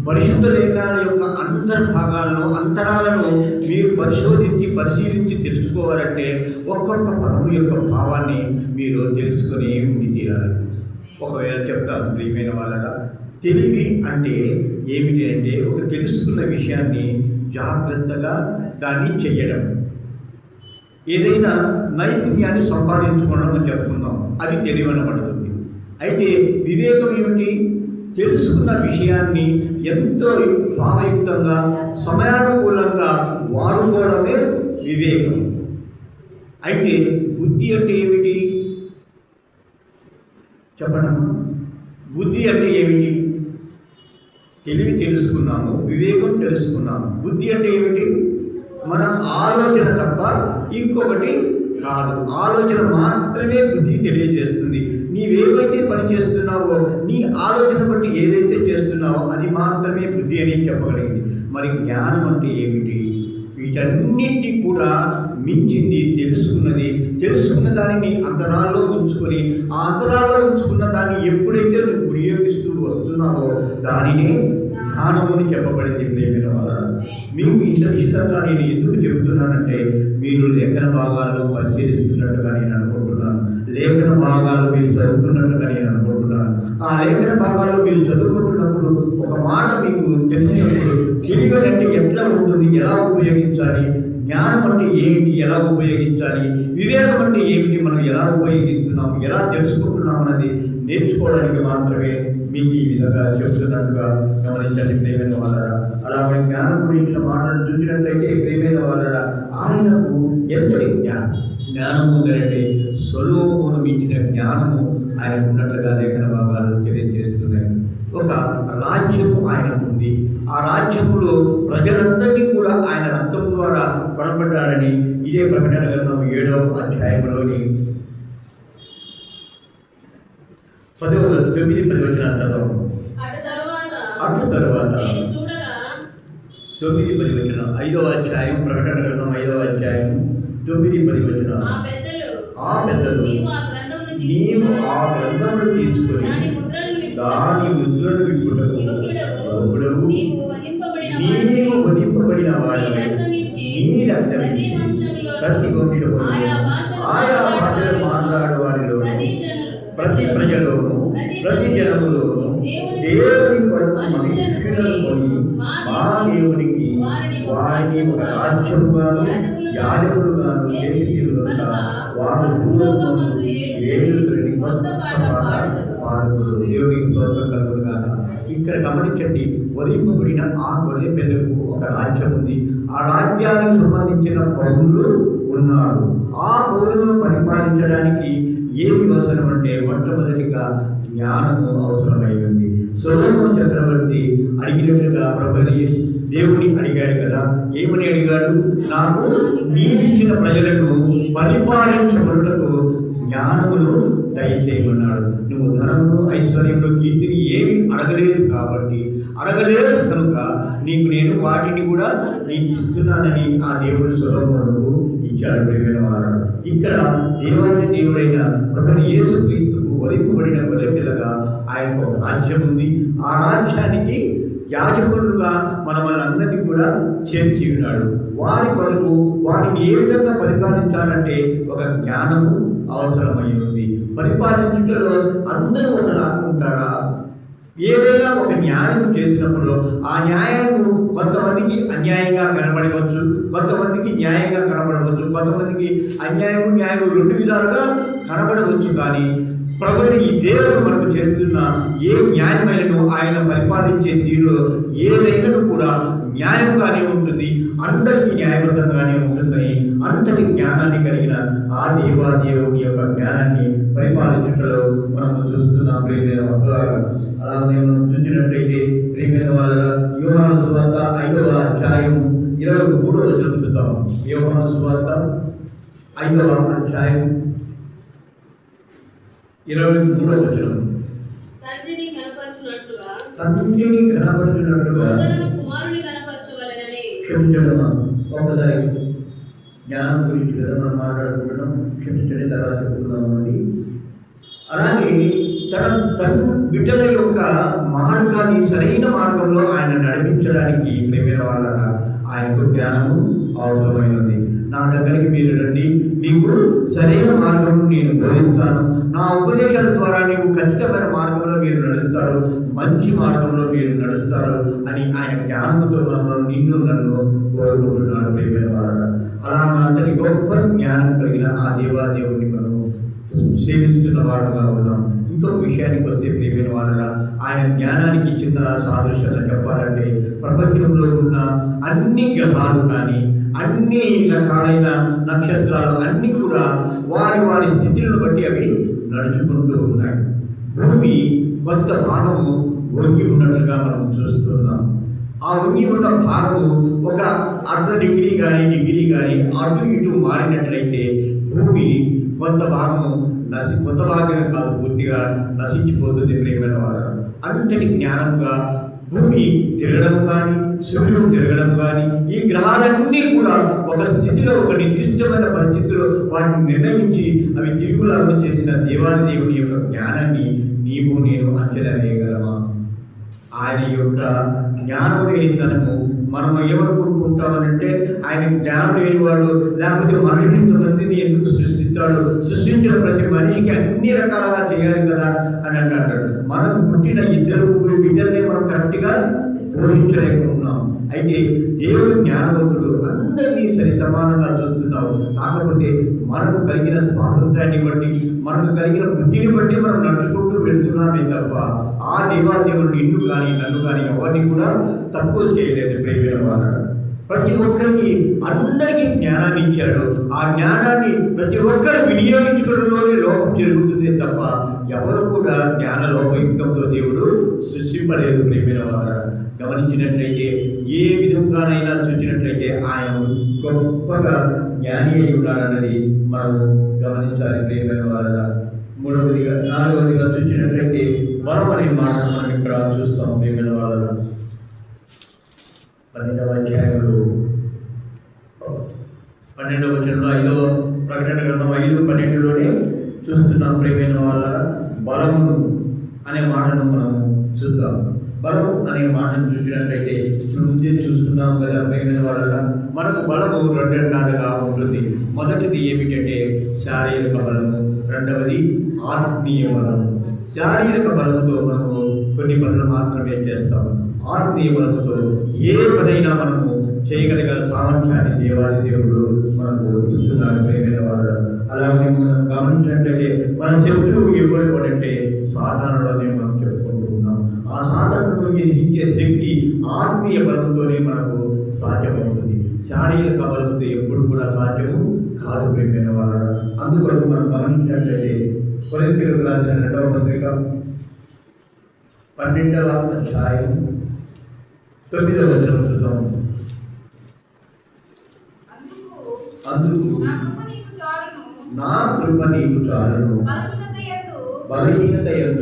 పరిశుద్ధ లేఖనాల యొక్క అంతర్భాగాలను అంతరాలను మీరు పరిశీలించి తెలుసుకోవాలంటే ఒక్కొక్క పదము యొక్క భావాన్ని మీరు తెలుసుకొని ఉండి తీరాలి. ఒకవేళ చెప్తాను ప్రియమైన వాళ్ళ, తెలివి అంటే ఏమిటి అంటే ఒక తెలుసుకున్న విషయాన్ని జాగ్రత్తగా దాన్ని చెయ్యడం, ఏదైనా నైపుణ్యాన్ని సంపాదించుకోవడం అని చెప్పుకుందాం, అది తెలివనబడుతుంది. అయితే వివేకం ఏమిటి? తెలుసుకున్న విషయాన్ని ఎంతో భావయుక్తంగా సమయానుకూలంగా వాడుకోవడమే వివేకం. అయితే బుద్ధి అంటే ఏమిటి చెప్పండి. బుద్ధి అంటే ఏమిటి? తెలివి తెలుసుకున్నాము, వివేకం తెలుసుకున్నాము. బుద్ధి అంటే ఏమిటి? మన ఆలోచన తప్ప ఇంకొకటి కాదు. ఆలోచన మాత్రమే బుద్ధి తెలియజేస్తుంది. నీవేవైతే పని చేస్తున్నావో నీ ఆలోచన బట్టి ఏదైతే చేస్తున్నావో అది మాత్రమే బుద్ధి అని చెప్పగలిగింది. మరి జ్ఞానం అంటే ఏమిటి? వీటన్నిటి కూడా మించింది తెలుసుకున్న దానిని అంతరాల్లో ఉంచుకొని ఆ అంతరాల్లో ఉంచుకున్న దాన్ని ఎప్పుడైతే నువ్వు వినియోగిస్తూ వస్తున్నావో దానినే జ్ఞానము అని చెప్పబడింది. ప్రేమైన వాళ్ళ, మీకు ఇంత విషయంగా నేను ఎందుకు చెబుతున్నానంటే మీరు లేఖన భాగాలను పరిశీలిస్తున్నట్టుగా నేను అనుకుంటున్నాను. లేఖన భాగాలు మీరు చదువుతున్నట్టుగా నేను అనుకుంటున్నాను. ఆ లేఖన భాగాలు మీరు చదువుకుంటున్నప్పుడు ఒక మాట మీకు తెలిసినప్పుడు తెలియనంటే ఎట్లా ఉంటుంది, ఎలా ఉపయోగించాలి, జ్ఞానం అంటే ఏమిటి, ఎలా ఉపయోగించాలి, వివేకం అంటే ఏమిటి, మనం ఎలా ఉపయోగిస్తున్నాము, ఎలా తెలుసుకుంటున్నాం అన్నది నేర్చుకోవడానికి మాత్రమే మీకు ఈ విధంగా చెబుతున్నట్టుగా గమనించండి ప్రియమైన వాళ్ళరా. అలాగే జ్ఞానం గురించిన మాటలు చూసినట్లయితే ప్రియమైన వాళ్ళరా, ఆయనకు ఎంతటి జ్ఞానం ఉందంటే సొలొమోను ఇచ్చిన జ్ఞానము ఆయనకు ఉన్నట్లుగా లేఖన భాగాలు తెలియజేస్తున్నాయి. ఒక రాజ్యము ఆయనకు ఉంది. ఆ రాజ్యంలో ప్రజలందరినీ కూడా ఆయన రక్తం ద్వారా కొనబడ్డాడని ఇదే ప్రకటన గ్రంథం 7వ అధ్యాయంలోని 9-10 వచనాలు. అటు తరువాత 9-10 వచనాలు, 5వ అధ్యాయం ప్రకటన గ్రంథం 5వ అధ్యాయం 9-10 వచనాలు. ఆ పెద్దలు నీవు ఆ గ్రంథమును తీసుకొని దాని ముద్రలు విప్పుటకు నీవు వధింపబడిన వాడిని నీ రక్తమిచ్చి ప్రతి వంశమును ఆయా భాషలు మాట్లాడు వారిలో ప్రతి ప్రజలోను ప్రతి జనములోను దేవుని కొరకు మనుష్యులను కొని మా దేవునికి వారిని ఒక రాజ్యముగాను యాజకులుగాను చేసి తిరుగుతా వారు భూలోకమందు 7 కొత్త పాట పాడుదురు. దేవునికి స్తోత్రం కలుగును గాక. ఇక్కడ గమనించండి, వధింపబడిన ఆ గొర్రె పిల్లకు ఒక రాజ్యం ఉంది. ఆ రాజ్యానికి సంబంధించిన పౌరులు ఉన్నారు. ఆ పౌరులను పరిపాలించడానికి ఏమి అవసరం అంటే మొట్టమొదటిగా జ్ఞానము అవసరమై ఉంది. సొలొమోను చక్రవర్తి అడిగినట్లుగా ప్రభుని దేవుని అడిగాడు కదా. ఏమని అడిగాడు? నాకు నీవిచ్చిన ప్రజలను పరిపాలించబడుటకు జ్ఞానమును దయచేయమన్నాడు. నువ్వు ధనమును ఐశ్వర్యంలో కీర్తిని ఏమి అడగలేదు కాబట్టి, అడగలేదు కనుక నీకు నేను వాటిని కూడా నీకు ఇస్తున్నానని ఆ దేవుడు సొలొమోనుకు ఇచ్చాడు. ప్రియమైనవారు, ఇక్కడ దేవాది దేవుడైన ప్రభువైన యేసుక్రీస్తుకు వధింపబడిన గొర్రెపిల్లగా ఆయనకు ఒక రాజ్యం ఉంది. ఆ రాజ్యానికి యాజకులుగా మనల్ని అందరినీ కూడా చేర్చి ఉన్నాడు. వారి కొరకు వాటిని ఏ విధంగా పరిపాలించాలంటే ఒక జ్ఞానము అవసరమై ఉంది. పరిపాలించుటలో అందరూ ఒకలాగా ఉంటారా? ఏదైనా ఒక న్యాయం చేసినప్పుడు ఆ న్యాయము కొంతమందికి అన్యాయంగా కనబడవచ్చు, కొంతమందికి న్యాయంగా కనబడవచ్చు, కొంతమందికి అన్యాయము న్యాయము 2 విధాలుగా కనబడవచ్చు. కానీ ప్రభువు ఈ దేవుడు మనకు చేస్తున్న ఏ న్యాయమైనను ఆయన పరిపాలించే తీరులో ఏదైనా కూడా న్యాయంగానే ఉంటుంది, అందరికీ న్యాయబద్ధంగానే ఉంటుందని అంతటి జ్ఞానాన్ని కలిగిన ఆ దేవాదేవుని యొక్క జ్ఞానాన్ని పరిపాలించడంలో మనము చూస్తున్నాం. ప్రియమైన వాళ్ళ అలాగే మనం చూసినట్లయితే ప్రియమైన వాళ్ళ యోహాను సువార్త 5వ అధ్యాయము 23వ వచనం చూద్దాం. యోహాను సువార్త 5వ అధ్యాయం 23వ వచనం. తండ్రిని కనపరచునట్లుగా క్షమించడం. ఒకసారి జ్ఞానం గురించి కదా మనం మాట్లాడుకుంటున్నాం, క్షమించడం తర్వాత చెప్తున్నామండి. అలాగే తన బిడ్డల యొక్క మార్గాన్ని సరైన మార్గంలో ఆయన నడిపించడానికి ప్రేమైన వాళ్ళ ఆయనకు జ్ఞానము అవసరమైనది. నా దగ్గరికి మీరు రండి, మీకు సరైన మార్గం నేను బోధిస్తాను, నా ఉపదేశాల ద్వారా నీవు ఖచ్చితమైన మార్గంలో మీరు నడుస్తారు, మంచి మార్గంలో మీరు నడుస్తారు అని ఆయన జ్ఞానంతో మనలో నిన్ను నన్ను కోరుకుంటున్నాడు. ప్రేమైన వాళ్ళ అలా అంతటి గొప్ప జ్ఞానం కలిగిన ఆ దేవాదేవుని మనం సేవిస్తున్న వాడుగా ఉన్నాం. ఇంకొక విషయానికి వస్తే ప్రియమైన వాళ్ళ ఆయన జ్ఞానానికి చిన్న సాదృశ్యత చెప్పాలంటే ప్రపంచంలో ఉన్న అన్ని గ్రహాలు కానీ అన్ని రకాలైన నక్షత్రాలు అన్నీ కూడా వారి వారి స్థితులను బట్టి అవి నడుచుకుంటూ ఉన్నాయి. భూమి కొంత భాగము వంగి ఉన్నట్లుగా మనం చూస్తున్నాం. ఆ వంగి ఉన్న భాగము ఒక అర్ధ డిగ్రీ కానీ అటు ఇటు మారినట్లయితే భూమి కొంత భాగము కొంత భాగమే కాదు, పూర్తిగా నశించిపోతుంది. ప్రేమైన వారు అంతటి జ్ఞానంగా భూమి తిరగడం కానీ సూర్యుడు తిరగడం కానీ ఈ గ్రహాలన్నీ కూడా ఒక స్థితిలో ఒక నిర్దిష్టమైన పరిస్థితిలో వాటిని నిర్ణయించి అవి తిరుగులాగా చేసిన దేవాది దేవుని యొక్క జ్ఞానాన్ని నీవు నేను అంచనా వేయగలమా? ఆయన యొక్క జ్ఞానం లేనితనము మనం ఏమనుకుంటామనంటే ఆయన జ్ఞానం లేని వాళ్ళు, లేకపోతే మనుషులు ఇంతమందిని ఎందుకు సృష్టిస్తాడు, సృష్టించిన ప్రతి మనిషికి అన్ని రకాలుగా చేయాలి కదా అని అంటాడు. మనం పుట్టిన 2-3 బిడ్డల్ని మనం కరెక్ట్గా పోషించలేకున్నాం. అయితే దేవుడు జ్ఞానవంతుడు, అందరినీ సరి సమానంగా చూస్తున్నావు. కాకపోతే మనకు కలిగిన స్వాతంత్రాన్ని బట్టి, మనకు కలిగిన బుద్ధిని బట్టి మనం నడుచుకుంటూ వెళ్తున్నామే తప్ప ఆ దేవాదేవుడు నిన్ను కానీ నన్ను కానీ ఎవరిని కూడా తక్కువ చేయలేదు. ప్రేమైన వారు ప్రతి ఒక్కరికి అందరికీ జ్ఞానాన్ని ఇచ్చాడు. ఆ జ్ఞానాన్ని ప్రతి ఒక్కరు వినియోగించుకోవడంలోనే లోపం జరుగుతుంది తప్ప ఎవరు కూడా జ్ఞాన లోపయుక్తంతో దేవుడు సృష్టింపలేదు. ప్రేమైన వారు గమనించినట్లయితే, ఏ విధంగానైనా చూసినట్లయితే ఆయన గొప్పగా జ్ఞాని అయి ఉన్నాడన్నది మనం గమనించాలి. ప్రేమైన వారు నాలుగవదిగా చూసినట్లయితే బలం అనే మాట మనం ఇక్కడ చూస్తాం. ప్రేమైన వారు 12వ అధ్యాయంలో 12వ వచనంలో 5వ ప్రకటన గ్రంథం 5:12లోనే చూస్తున్నాం. ప్రేమైన వాళ్ళ బలము అనే మాటను మనము చూద్దాం. బలము అనే మాటను చూసినట్లయితే ముందే చూస్తున్నాం కదా. ప్రేమైన వాళ్ళ మనకు బలము రెండు రకాలుగా ఉంటుంది. మొదటిది ఏమిటంటే శారీరక బలము, రెండవది ఆత్మీయ బలము. శారీరక బలంతో మనము కొన్ని పనులు మాత్రమే చేస్తాం. ఆత్మీయ బలంతో ఏ పనైనా మనము చేయగలిగిన సామర్థ్యాన్ని దేవాది దేవుడు మనకు ఇస్తున్నాడు. ప్రేమైన వారు అలాగే మనం గమనించినట్లయితే మన శత్రువు ఎవరు అంటే సాధారణలోనే మనం చెప్పుకుంటూ ఉన్నాం. ఆ సాధారణలో ఇచ్చే శక్తి ఆత్మీయ బలంతోనే మనకు సాధ్యమవుతుంది. శారీరక బలంతో ఎప్పుడు కూడా సాధ్యము కాదు. ప్రేమైన వారు అందువల్ల మనం గమనించినట్లయితే కొరింథీయులకు రాసిన 2వ పత్రిక 12వ అధ్యాయం 9వ వచనం చూద్దాం. అందుకు నా కృప నీకు చాలును, బలహీనత యందు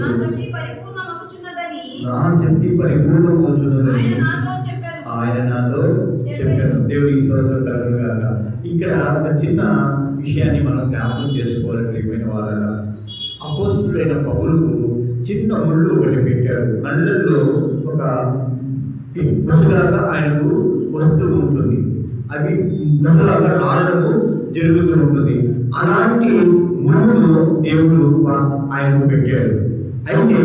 నా శక్తి పరిపూర్ణమవుతున్నదని ఆయన నాతో చెప్పాడు. దేవుడికి స్తోత్రం కలుగును గాక. ఇక్కడ ఒక చిన్న విషయాన్ని మనం జ్ఞాపకం చేసుకోవాలి. ప్రియమైన వాళ్ళ అపోస్తలుడైన పౌలుకు చిన్న ముళ్ళు ఒకటి పెట్టాడు. కళ్ళల్లో ఒక ముసులాగా ఆయనకు వస్తూ ఉంటుంది. అది ముసులాగా రాళ్ళకు జరుగుతూ ఉంటుంది. అలాంటి ముళ్ళు దేవుడు ఆయనకు పెట్టాడు. అయితే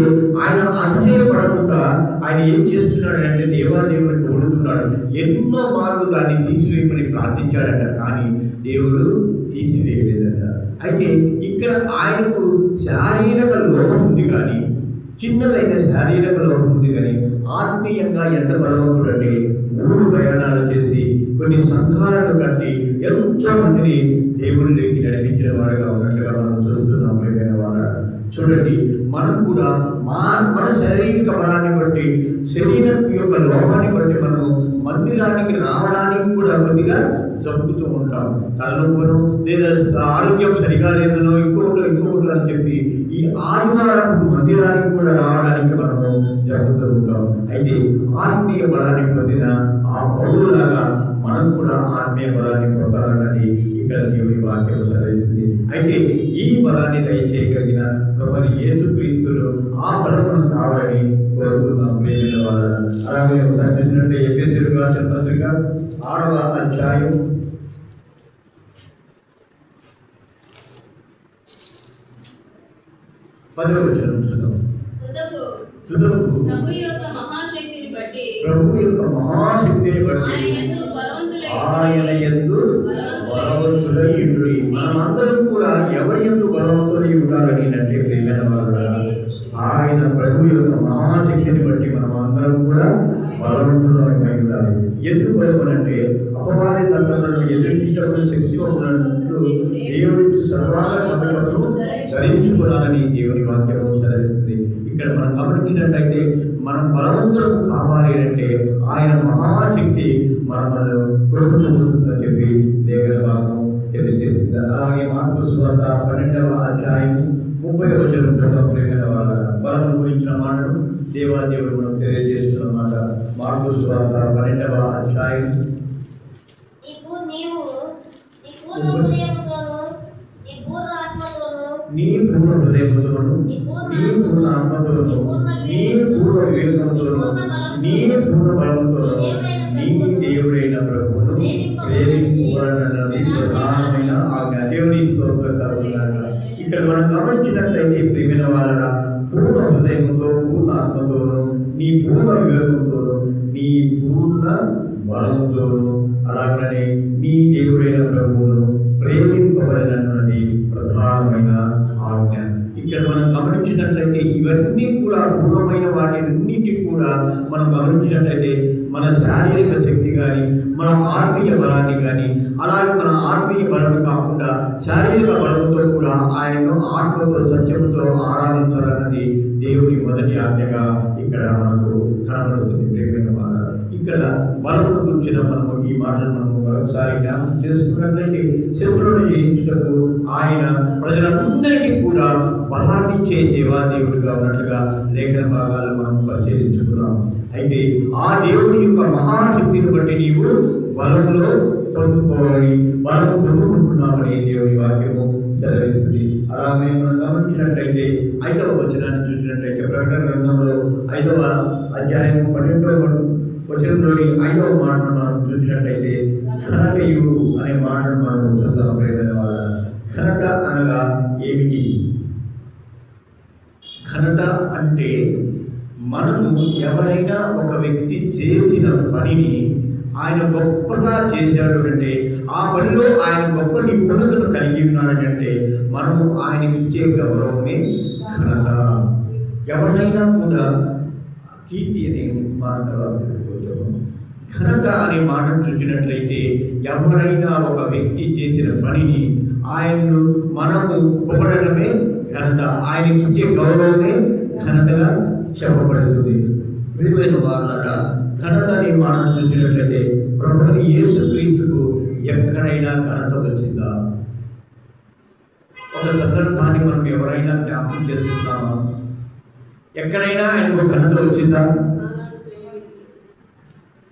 ఆయన అతిశయపడకుండా ఆయన ఏం చేస్తున్నాడు అంటే దేవాదేవుడిని కోరుతున్నాడు. ఎన్నో మార్లు దాన్ని తీసివేయమని ప్రార్థించాడట, కానీ దేవుడు తీసివేయలేదట. అయితే ఇక్కడ ఆయనకు శారీరక లోపం ఉంది, కానీ చిన్నదైన శారీరక లోపం ఉంది, కానీ ఆత్మీయంగా ఎంత బలవంతుడంటే 3 ప్రయాణాలు చేసి కొన్ని సంఘాలను కట్టి ఎంతో మందిని దేవుడికి నడిపించిన వాడుగా ఉన్నట్లుగా మనం చూస్తున్నాం. ప్రియమైన వారు చూడండి, మనం కూడా మన శారీరక బలాన్ని బట్టి, శరీరం యొక్క లోపాన్ని బట్టి మనము మందిరానికి రావడానికి కూడా కొద్దిగా చంపుతూ ఉంటాం. తలనొప్పును లేదా ఆరోగ్యం సరిగా లేదనో ఇంకొకటి అని చెప్పి ఈ ఆదివారం మందిరానికి కూడా రావడానికి మనము జరుగుతూ ఉంటాం. అయితే ఆత్మీయ బలాన్ని పొందిన ఆ పౌరులాగా మనం కూడా ఆత్మీయ బలాన్ని పొందాలన్నది ఇక్కడ దేవుని వాక్యం సెలవిస్తుంది. అయితే ఈ బలాన్ని దయచేయగలిగిన ప్రభువైన యేసుక్రీస్తులో ఆ బలమును కావాలని కోరుకుందాం. ప్రియమైన వారు అలాగే ఒకసారి చూసినట్టే ఎఫెసీయులకు రాసిన పత్రిక 6వ అధ్యాయం 10వ వచనం చూద్దాం. తుదకు ప్రభు యొక్క మహాశక్తిని బట్టి ఆయన యందు బలవంతులై ఉండుడి. మనమందరం కూడా ఎవరి యందు బలవంతులై ఉండాలని అంటే ప్రియమైన వారు ఆయన ప్రభు యొక్క మహాశక్తిని బట్టి మనం అందరం కూడా బలవంతులై ఉండాలి. ఎందుకు బలమనంటే అపవాది తంత్రాలను ఎదుర్కొంటున్న శక్తి ఉన్నట్లు దేవుడి సర్వాలను ధరించుకోవాలని దేవుని వాక్యము సెలవిస్తుంది. ఇక్కడ మనం గమనించినట్లయితే మనం బలవంతులకు కావాలి అంటే ఆయన మహాశక్తి మనలో ప్రభుత్వతుందని చెప్పి దేవుని వాక్యం తెలియజేస్తుంది. అలాగే మార్కు సువార్త 12వ అధ్యాయం 30వ వచనం ప్రియమైన వాళ్ళ బలం గురించిన మాటలు దేవాదేవుడు మనం తెలియజేస్తున్నమాట. మార్కు సువార్త 12వ అధ్యాయం నీ పూర్ణ హృదయంతోను, నీ పూర్ణ ఆత్మతోను, నీ పూర్ణ వివేకంతోను, నీ పూర్ణ బలంతోను నీ దేవుడైన ప్రభువును ప్రేమించుకోవాలన్నది ప్రధానమైన ఆజ్ఞ. దేవుని స్తోత్రం కలుగుగాక. ఇక్కడ మనం గమనించినట్లయితే ప్రియమైన వాళ్ళ పూర్ణ హృదయంతో, పూర్ణ ఆత్మతోను, నీ పూర్ణ వివేకంతోను, నీ పూర్ణ బలంతోను అలాగనే నీ దేవుడైన ప్రభువును ప్రేమింపబడినది ప్రధానమైన ఆజ్ఞ. ఇక్కడ మనం గమనించినట్లయితే ఇవన్నీ కూడా దూరమైన వాటిన్నిటి కూడా మనం గమనించినట్లయితే మన శారీరక శక్తి కానీ మన ఆత్మీయ బలాన్ని కానీ అలాగే మన ఆత్మీయ బలం కాకుండా శారీరక బలంతో కూడా ఆయనను ఆత్మతో సత్యంతో ఆరాధించాలన్నది దేవుని మొదటి ఆజ్ఞగా ఇక్కడ మనకు కనబడుతుంది. ప్రేమైన వారు ఇక్కడ బలం గురించిన మనము ఈ మాటలు మనము మరొకసారి జ్ఞాపకం చేసుకున్నట్లయితే శత్రువులను జయించుటకు ఆయన ప్రజలందరికీ కూడా బలాన్నిచ్చే దేవాదేవుడిగా ఉన్నట్టుగా లేఖన భాగాలు మనం పరిశీలించుకున్నాం. అయితే ఆ దేవుడి యొక్క మహాశక్తిని బట్టి నీవు బలంలో పొందుకోవాలి, బలం పొందుకుంటున్నామని దేవుడి వాక్యము సెలవిస్తుంది. అలాగే మనం గమనించినట్లయితే 5వ వచనాన్ని చూసినట్లయితే ప్రకటన గ్రంథంలో 5వ అధ్యాయం 12వ వచనంలోని 5వ మాటను మనం చూసినట్లయితే ఘనతయు అనే మాటను మనం చూద్దాం. ప్రేమైన వాళ్ళ ఘనత అనగా ఏమిటి? ఘనత అంటే మనము ఎవరైనా ఒక వ్యక్తి చేసిన పనిని ఆయన గొప్పగా చేశాడు అంటే ఆ పనిలో ఆయన గొప్ప నిపుణతను కలిగి ఉన్నాడంటే మనము ఆయనకి ఇచ్చే గౌరవమే ఘనత. ఎవరైనా కూడా కీర్తి అనే మాట ఘనత అనే మాటను చూసినట్లయితే ఎవరైనా ఒక వ్యక్తి చేసిన పనిని ఆయన్ను మనము పొగడమే ఘనత, ఆయనకి ఇచ్చే గౌరవమే ఘనతగా చెప్పబడుతుంది. ప్రియమైన వారులారా, ఘనత అనే మాటను చూసినట్లయితే ప్రభువుని యేసుక్రీస్తుకు ఎక్కడైనా ఘనత వచ్చిందా? ఒక సందర్భాన్ని మనం ఎవరైనా జ్ఞాపకం చేస్తున్నామా? ఎక్కడైనా ఆయనకు ఘనత వచ్చిందా?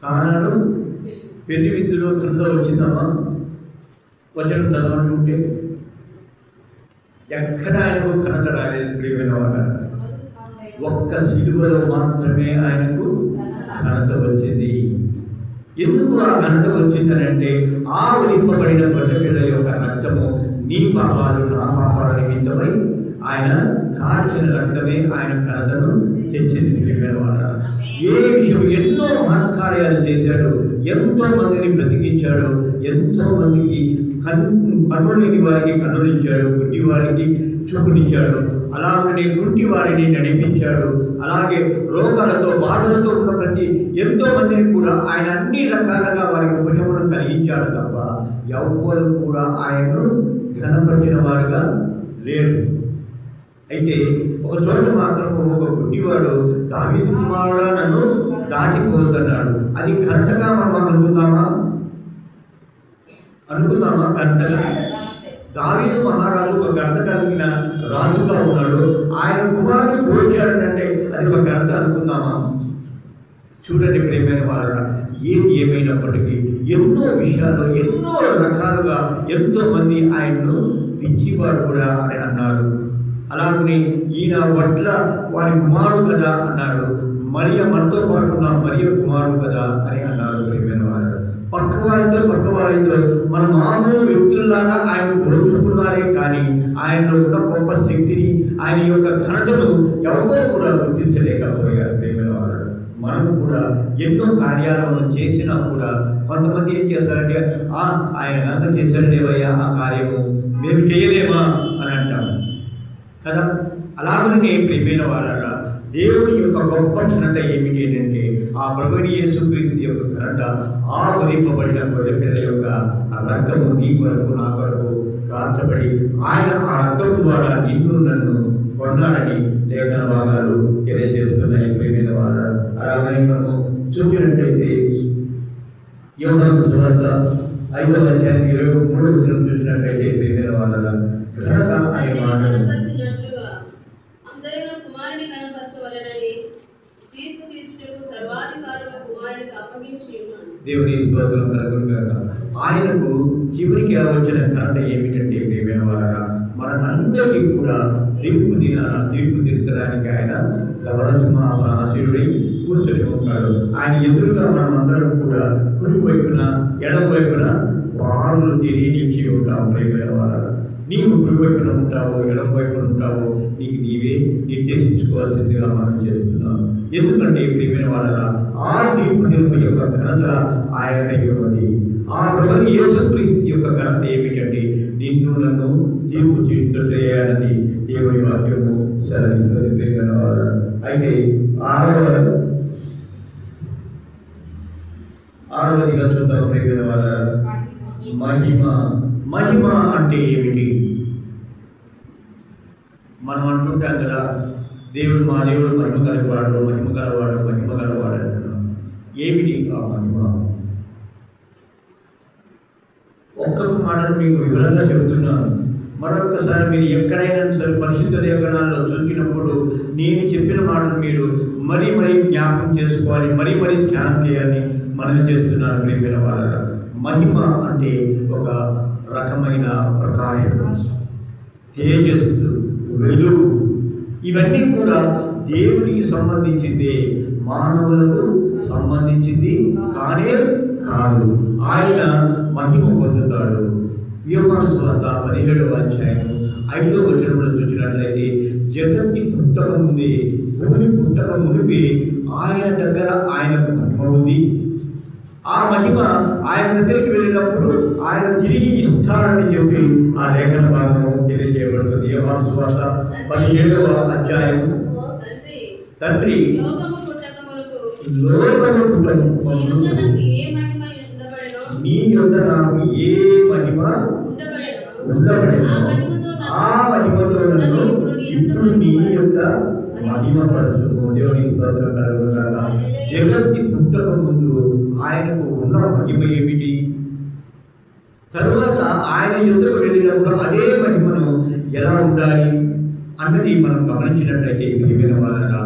కారణాలు పెళ్లి విద్యలో ఘనత వచ్చిందామా? వచనం చదవనుంటే ఎక్కడ ఆయనకు ఘనత రాలేదు. ప్రియమైన వారు, ఒక్క సిలువలో మాత్రమే ఆయనకు ఘనత వచ్చింది. ఎందుకు ఆ ఘనత వచ్చిందనంటే ఆ ఉలింపబడిన గొర్రెపిల్ల యొక్క రక్తము నీ పాపాలు నా పాపాల నిమిత్తమై ఆయన కార్చిన రక్తమే ఆయన ఘనతను తెచ్చింది. ప్రియమైన వారు, ఏ విషయం ఎన్నో మహత్కార్యాలు చేశాడు, ఎంతో మందిని బ్రతికించాడు, ఎంతో మందికి కన్ను లేని వారికి కన్నులిచ్చాడు, గుడ్డి వారికి చూపునిచ్చాడు, అలాగనే గుడ్డి వారిని నడిపించాడు, అలాగే రోగాలతో బాధలతో ఉన్న ప్రతి ఎంతో మందిని కూడా ఆయన అన్ని రకాలుగా వారికి ఉపశమనం కలిగించాడు తప్ప ఎవరు కూడా ఆయన్ను ఘనపరిచిన వారుగా లేరు. అయితే ఒక చోట మాత్రం ఒక గుడ్డివాడు దావీదు కుమారుడా నన్ను దాటిపోతున్నాడు, అది ఘనతగా మనం అనుకుందామా? ఘనతగా దావీదు మహారాజు ఒక ఘనత కలిగిన రాజుగా ఉన్నాడు, ఆయన కుమారుడు కోల్చాడంటే అది ఒక ఘనత అనుకుందామా? చూడండి ప్రియమైన వాళ్ళ, ఏది ఏమైనప్పటికీ ఎన్నో విషయాల్లో ఎన్నో రకాలుగా ఎంతో మంది ఆయన్ను పిచ్చివాడు కూడా అని అన్నారు. అలాగని ఈయన వడ్ల వారి కుమారుడు కదా అన్నాడు, మరియ మనతో పాటున్న మరియ కుమారుడు కదా అని అన్నారు. ప్రియమైన వారు, పక్కవారితో మన మామూలు వ్యక్తుల్లాగా ఆయన పోల్చుకున్నారే కానీ ఆయనలో ఉన్న గొప్ప శక్తిని ఆయన యొక్క ఘనతను ఎవరో కూడా గుర్తించలేకపోయారు. ప్రియమైన వారు, మనము కూడా ఎన్నో కార్యాలను చేసినా కూడా కొంతమంది ఏం చేస్తారంటే ఆయన ఘనత చేశాడేవయ్యా ఆ కార్యము మేము చేయలేమా అని అంటాము కదా. అలాగనే ప్రియమైన వారరా, దేవుని యొక్క గొప్ప ఘనత ఏమిటి అంటే ఆ ప్రభువుని యేసుక్రీస్తు యొక్క ఘనత ఆ ఉదింపబడిన గొర్రెపిల్ల యొక్క ఆ రక్తము నీ కొరకు నా కొరకు కాల్చబడి ఆయన ఆ రక్తం ద్వారా నిన్ను నన్ను కొన్నాడని లేఖన భాగాలు తెలియజేస్తున్నాయి. ప్రియమైన వారు, అలాగనే మనము చూసినట్లయితే యోహాను సువార్త 5వ అధ్యాయం 23వ వచనం చూసినట్లయితే ప్రియమైన వారు, ఘనత అనే మాట దేవుని స్తోత్రం కలుగునుగాక. ఆయనకు చివరికి వచ్చిన ఘనత ఏమిటంటే ప్రియమైన వారరా, మనందరికీ కూడా తీర్పు తీర్చడానికి ఆయన ధవళసింహాసనాసీనుడై కూర్చొని ఉంటాడు. ఆయన ఎదురుగా మనమందరం కూడా కుడి వైపున ఎడమ వైపున వారులు తిరిగి నిలిచి ఉంటాం. ప్రియమైన వారరా, నీవు కుడివైపున ఉంటావో ఎడమ వైపున ఉంటావో నీకు నీవే నిర్దేశించుకోవాల్సిందిగా మనం చేస్తున్నాం. ఎందుకంటే ప్రియమైన వాళ్ళ ఆ తీర్పు నిర్ణయం యొక్క ఘనత ఆయన ఇవ్వది. ఆ ప్రభు యేసుక్రీస్తు యొక్క ఘనత ఏమిటంటే నిన్ను నన్ను తీర్పు చేయాలని దేవుని వాక్యము సెలవిస్తుంది. ప్రియమైన వాళ్ళ అయితే ఆరవదిగా చూద్దాం. ప్రియమైన వాళ్ళ మహిమ అంటే ఏమిటి? మనం అంటుంటాం కదా, దేవుడు మా దేవుడు మహిమ గలవాడు అంటున్నాం. ఏమిటి ఆ మహిమ? ఒక్కొక్క మాటను మీకు వివరంగా చెబుతున్నాను. మరొకసారి మీరు ఎక్కడైనా సరే పరిశుద్ధ లేఖనాల్లో చూసినప్పుడు నేను చెప్పిన మాటలు మీరు మరీ జ్ఞాపకం చేసుకోవాలి, మరీ ధ్యానం చేయాలని మనం చేస్తున్నాను. ప్రియమైన వాళ్ళ మహిమ అంటే ఒక రకమైన ప్రకాశం, తేజస్సు, వెలుగు, ఇవన్నీ కూడా దేవునికి సంబంధించింది, మానవులకు సంబంధించింది కానే కాదు. ఆయన మహిమ పొందుతాడు. యోహాను సువార్త 17వ అధ్యాయం 5వ వచనంలో చూసినట్లయితే జగత్తి పుట్టక ముందే, భూమి పుట్టక మునిపి ఆయన దగ్గర ఆయనకు మహిమ ఉంది. ఆ మహిమ ఆయన దగ్గరికి వెళ్ళినప్పుడు ఆయన తిరిగి ఇస్తాడని చెప్పి ఆ లేఖన భాగము తెలియజేయబడుతుంది. యోహాను సువార్త 17వ అధ్యాయం, తండ్రి లోకము పుట్టక నీ యొద్ద నాకు ఏ మహిమ ఉండబడెను, ఆ మహిమతో నన్ను ఇప్పుడు నీ యొక్క మహిమపరచుము. దేవునికి స్తోత్రం కలుగుగాక. జగత్తి పుట్టక ముందు ఆయనకు ఉన్న మహిమ ఏమిటి? తరువాత ఆయన యుద్ధకు వెళ్ళినప్పుడు అదే మహిమను ఎలా ఉండాలి అన్నది మనం గమనించినట్లయితే ప్రియమైన వాళ్ళగా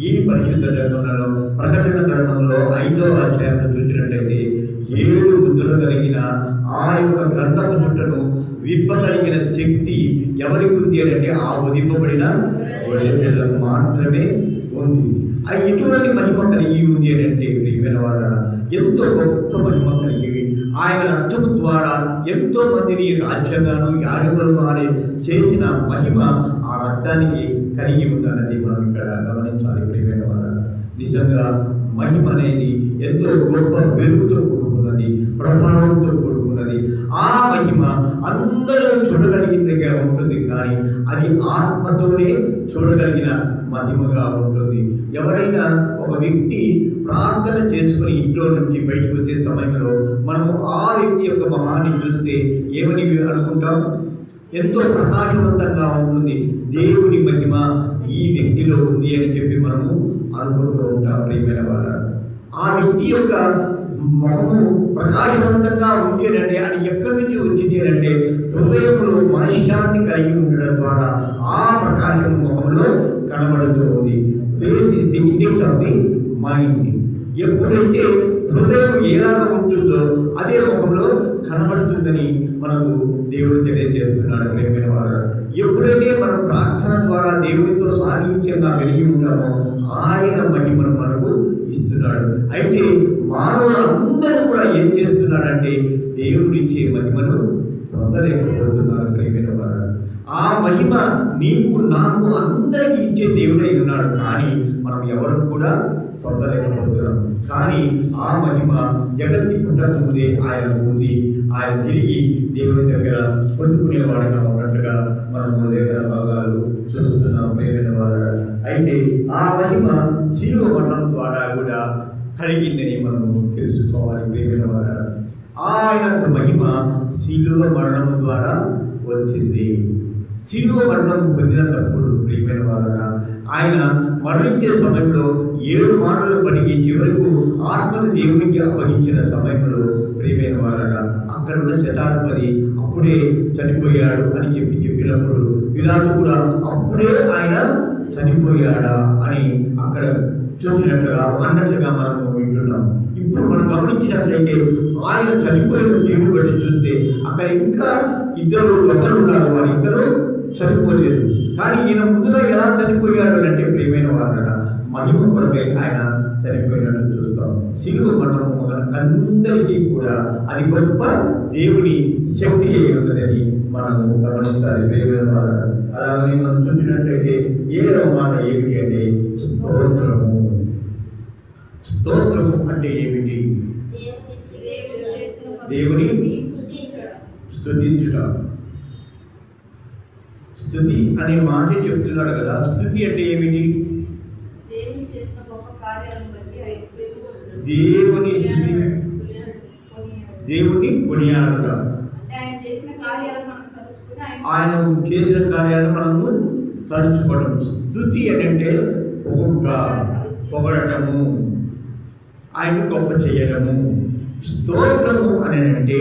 ఈ పరిశుద్ధ గ్రంథంలో ప్రకటన గ్రంథంలో 5వ అధ్యాయంలో చూసినట్లయితే 7 ముద్రలు కలిగిన ఆ యొక్క గ్రంథపు చుట్టను విప్పగలిగిన శక్తి ఎవరికి ఉంది అంటే ఆ ఉదింపబడిన గొర్రెపిల్లకు మాత్రమే ఉంది. అది ఎటువంటి మహిమ కలిగి ఉంది అని అంటే ప్రియమైన వాళ్ళ ఎంతో గొప్ప మహిమ కలిగి ఆయన రక్తము ద్వారా ఎంతో మందిని రాజ్యంగాను యాజకులను ఆడే చేసిన మహిమ ఆ రక్తానికి కలిగి ఉందన్నది మనం ఇక్కడ గమనించాలి. ప్రియమైన వాళ్ళ నిజంగా మహిమ అనేది ఎంతో గొప్ప వెలుగుతో కూడుకున్నది, ప్రభావంతో కూడుకున్నది. ఆ మహిమ అందరూ చూడగలిగినదిగా ఉంటుంది, కానీ అది ఆత్మతోనే చూడగలిగిన మహిమగా ఉంటుంది. ఎవరైనా ఒక వ్యక్తి ప్రార్థన చేసుకుని ఇంట్లో నుంచి బయటకు వచ్చే సమయంలో మనము ఆ వ్యక్తి యొక్క మొహాన్ని చూస్తే ఏమని అనుకుంటాం? ఎంతో ప్రకాశవంతంగా ఉంటుంది, దేవుని మహిమ ఈ వ్యక్తిలో ఉంది అని చెప్పి మనము అనుకుంటూ ఉంటాం. ప్రియమైన వాళ్ళ ఆ వ్యక్తి యొక్క మొహము ప్రకాశవంతంగా ఉంది అంటే అది ఎక్కడి నుంచి వచ్చింది అంటే హృదయంలో మనశ్శాంతి కలిగి ఉండడం ద్వారా ఆ ప్రకాశం మొహంలో కనబడుతూ ఉంది. Face is the index of the mind. ఎప్పుడైతే హృదయం ఏలాగా ఉంటుందో అదే ముఖంలో కనబడుతుందని మనకు దేవుడు తెలియజేస్తున్నాడు. ప్రియమైన వారు, ఎప్పుడైతే మనం ప్రార్థన ద్వారా దేవునితో సాన్నిధ్యంగా వెలిగి ఉంటామో ఆయన మహిమను మనకు ఇస్తున్నాడు. అయితే మానవులు అందరూ కూడా ఏం చేస్తున్నాడంటే దేవుడిచ్చే మహిమను పొందలేకపోతున్నారు. ప్రియమైన వారు, ఆ మహిమ నీకు నాకు అందరికీ ఇచ్చే దేవుడై ఉన్నాడు, కానీ మనం ఎవరు కూడా పొందలేకపోతున్నాం. కానీ ఆ మహిమ జగత్తి పుట్టక ముందే ఆయన ఉంది. ఆయన తిరిగి దేవుని దగ్గర పొందుకునేవాడుగా ఉన్నట్టుగా మనము లేఖన భాగాలు చూస్తున్నాం. ప్రియమైన వారు, అయితే ఆ మహిమ శిలువ మరణం ద్వారా కూడా కలిగిందని మనము తెలుసుకోవాలి. ప్రియమైన వారు, ఆయన మహిమ శిలువ మరణం ద్వారా వచ్చింది. శిలువ మరణం పొందినప్పుడు ప్రియమైన వారు, ఆయన మరణించే సమయంలో 7 మాటలు పలికి చివరకు ఆత్మను దేవునికి అప్పగించిన సమయంలో ప్రియమైన వారగా అక్కడ ఉన్న శతాధిపతి అప్పుడే చనిపోయాడు అని చెప్పినప్పుడు పిలాతు కూడా అప్పుడే ఆయన చనిపోయాడా అని అక్కడ చూసినట్టుగా అన్నట్టుగా మనము వింటున్నాం. ఇప్పుడు మనం గమనించినట్లయితే ఆయన చనిపోయిన దేవుడు బట్టి చూస్తే అక్కడ ఇంకా 2 దొంగలు ఉన్నారు, వారిద్దరూ చనిపోలేదు. కానీ ఈయన ముందుగా ఎలా చనిపోయాడు అంటే ప్రియమైన వారగా మహిమ కొరకై ఆయన చనిపోయినట్టు చూస్తాం. శిలువ మరణము అందరికీ కూడా అది గొప్ప దేవుని శక్తి అయి ఉన్నదని మనము గమనించాలి. ప్రియమైన వారు, అలాగే మనం చూసినట్లయితే 7వ మాట ఏమిటి అంటే స్తోత్రము. స్తోత్రము అంటే ఏమిటి? దేవుని స్తుతించుట. స్తుతి అనే మాట చెప్తున్నాడు కదా. స్తుతి అంటే ఏమిటి? దేవుని కొనియాడుట. ఆయన చేసిన కార్యాలు మనము తలుచుకోవడం. స్తుతి అంటే పొగడటము, ఆయన గొప్ప చేయడము. స్తోత్రము అని అంటే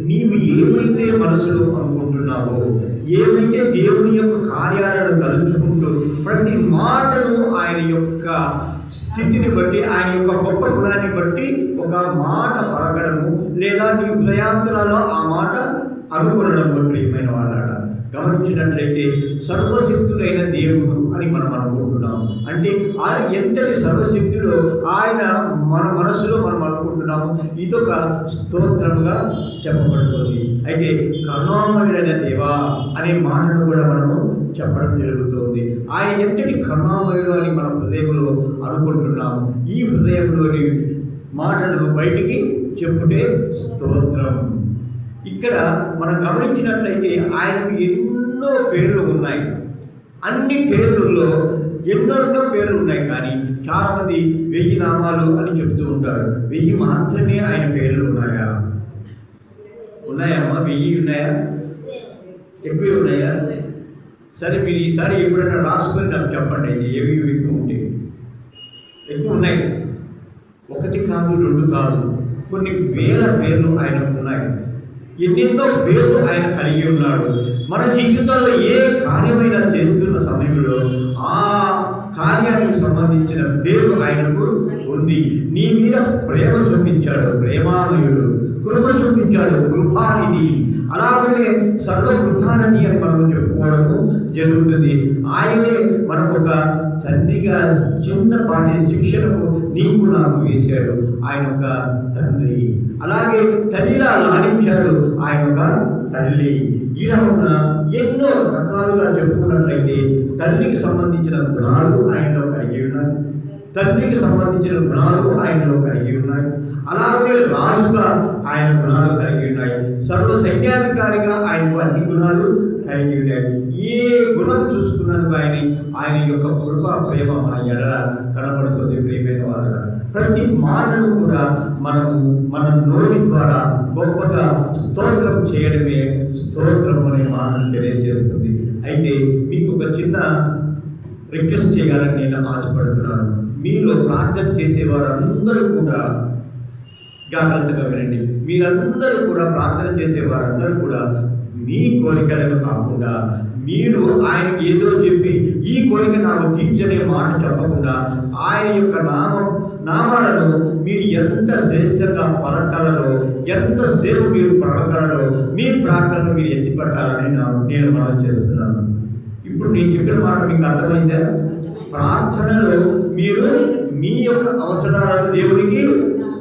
నీవు ఏమైతే మనసులో అనుకుంటున్నావో, ఏమైతే దేవుని యొక్క కార్యాలను తలుచుకుంటూ ప్రతి మాటను ఆయన యొక్క స్థితిని బట్టి, ఆయన యొక్క గొప్ప గుణాన్ని బట్టి ఒక మాట పలకడము, లేదా నీ హృదయాంతరాల్లో ఆ మాట అనుకొనడము. ప్రియమైన వాళ్ళ గమనించినట్లయితే సర్వశక్తుడైన దేవుడు అని మనం అనుకుంటున్నాం. అంటే ఆయన ఎంతటి సర్వశక్తుడో ఆయన మన మనసులో మనం అనుకుంటున్నాము. ఇదొక స్తోత్రముగా చెప్పబడుతుంది. అయితే కరుణామయుడైన దేవా అనే మాటను కూడా మనము చెప్పడం జరుగుతుంది. ఆయన ఎంతటి కరుణామయుడు అని మన హృదయంలో అనుకుంటున్నాము. ఈ హృదయంలోని మాటలను బయటికి చెప్పుటే స్తోత్రం. ఇక్కడ మనం గమనించినట్లయితే ఆయనకు ఎన్నో పేర్లు ఉన్నాయి. అన్ని పేర్లలో ఎన్నో పేర్లు ఉన్నాయి. కానీ చాలామంది 1000 నామాలు అని చెప్తూ ఉంటారు. 1000 మాత్రమే ఆయన పేర్లు ఉన్నాయా? ఉన్నాయమ్మా? 1000 ఉన్నాయా? ఎక్కువ ఉన్నాయా? సరే, మీరు ఈసారి ఎప్పుడైనా రాసుకొని నాకు చెప్పండి ఏవి ఎక్కువ ఉంటే. ఎక్కువ ఉన్నాయి. 1 కాదు, 2 కాదు, కొన్ని వేల పేర్లు ఆయనకు ఉన్నాయి. ఎన్నెన్నో పేర్లు ఆయన కలిగి ఉన్నాడు. మన జీవితంలో ఏ కార్యమైనా చేస్తున్న సమయంలో ఆ కార్యానికి సంబంధించిన పేరు ఆయనకు ఉంది. నీ మీద ప్రేమ చూపించాడు, ప్రేమామయుడు. కృప చూపించాడు, కృపానిధి. అలాగనే సర్వకృపానిధి అని మనం చెప్పుకోవడము జరుగుతుంది. ఆయనే మనకు ఒక తండ్రిగా చిన్నపాటి శిక్షణకు నీకు నాకు వేశాడు. ఆయన ఒక తండ్రి. అలాగే తల్లిలా లాలించాడు, ఆయన ఒక తల్లి. ఇలా ఉన్న ఎన్నో రకాలుగా చెప్పుకున్నట్లయితే తల్లికి సంబంధించిన గుణాలు ఆయనలో కలిగి ఉన్నాయి, తండ్రికి సంబంధించిన గుణాలు ఆయనలో కలిగి ఉన్నాయి. అలాగే రాజుగా ఆయన గుణాలు కలిగి ఉన్నాయి. సర్వ సైన్యాధికారిగా ఆయనకు అన్ని గుణాలు కలిగి ఉన్నాయి. ఏ గుణం చూసుకున్నందుకు ఆయన యొక్క కృప ప్రేమ మన ఎడల కనబడుతుంది. ప్రియమైన వాళ్ళ ప్రతి మాటను కూడా మన నోటి ద్వారా గొప్పగా స్తోత్రం చేయడమే స్తోత్రం అనే మాటను తెలియజేస్తుంది. అయితే మీకు ఒక చిన్న రిక్వెస్ట్ చేయాలని నేను ఆశపడుతున్నాను. మీలో ప్రార్థన చేసేవారందరూ కూడా జాగ్రత్తగా వినండి. మీరందరూ కూడా ప్రార్థన చేసేవారందరూ కూడా మీ కోరికలను కాకుండా, మీరు ఆయనకి ఏదో చెప్పి ఈ కోరిక నాకు తీర్చనే మాట చెప్పకుండా, ఆయన యొక్క నామాలను మీరు ఎంత శ్రేష్టంగా పలకలలో, ఎంతసేపు మీరు పలకలలో మీ ప్రార్థనను మీరు ఎత్తిపట్టాలని నేను మనం చేస్తున్నాను. ఇప్పుడు నేను చెప్పిన మాట మీకు అర్థమైందా? ప్రార్థనలో మీరు మీ యొక్క అవసరాలను దేవునికి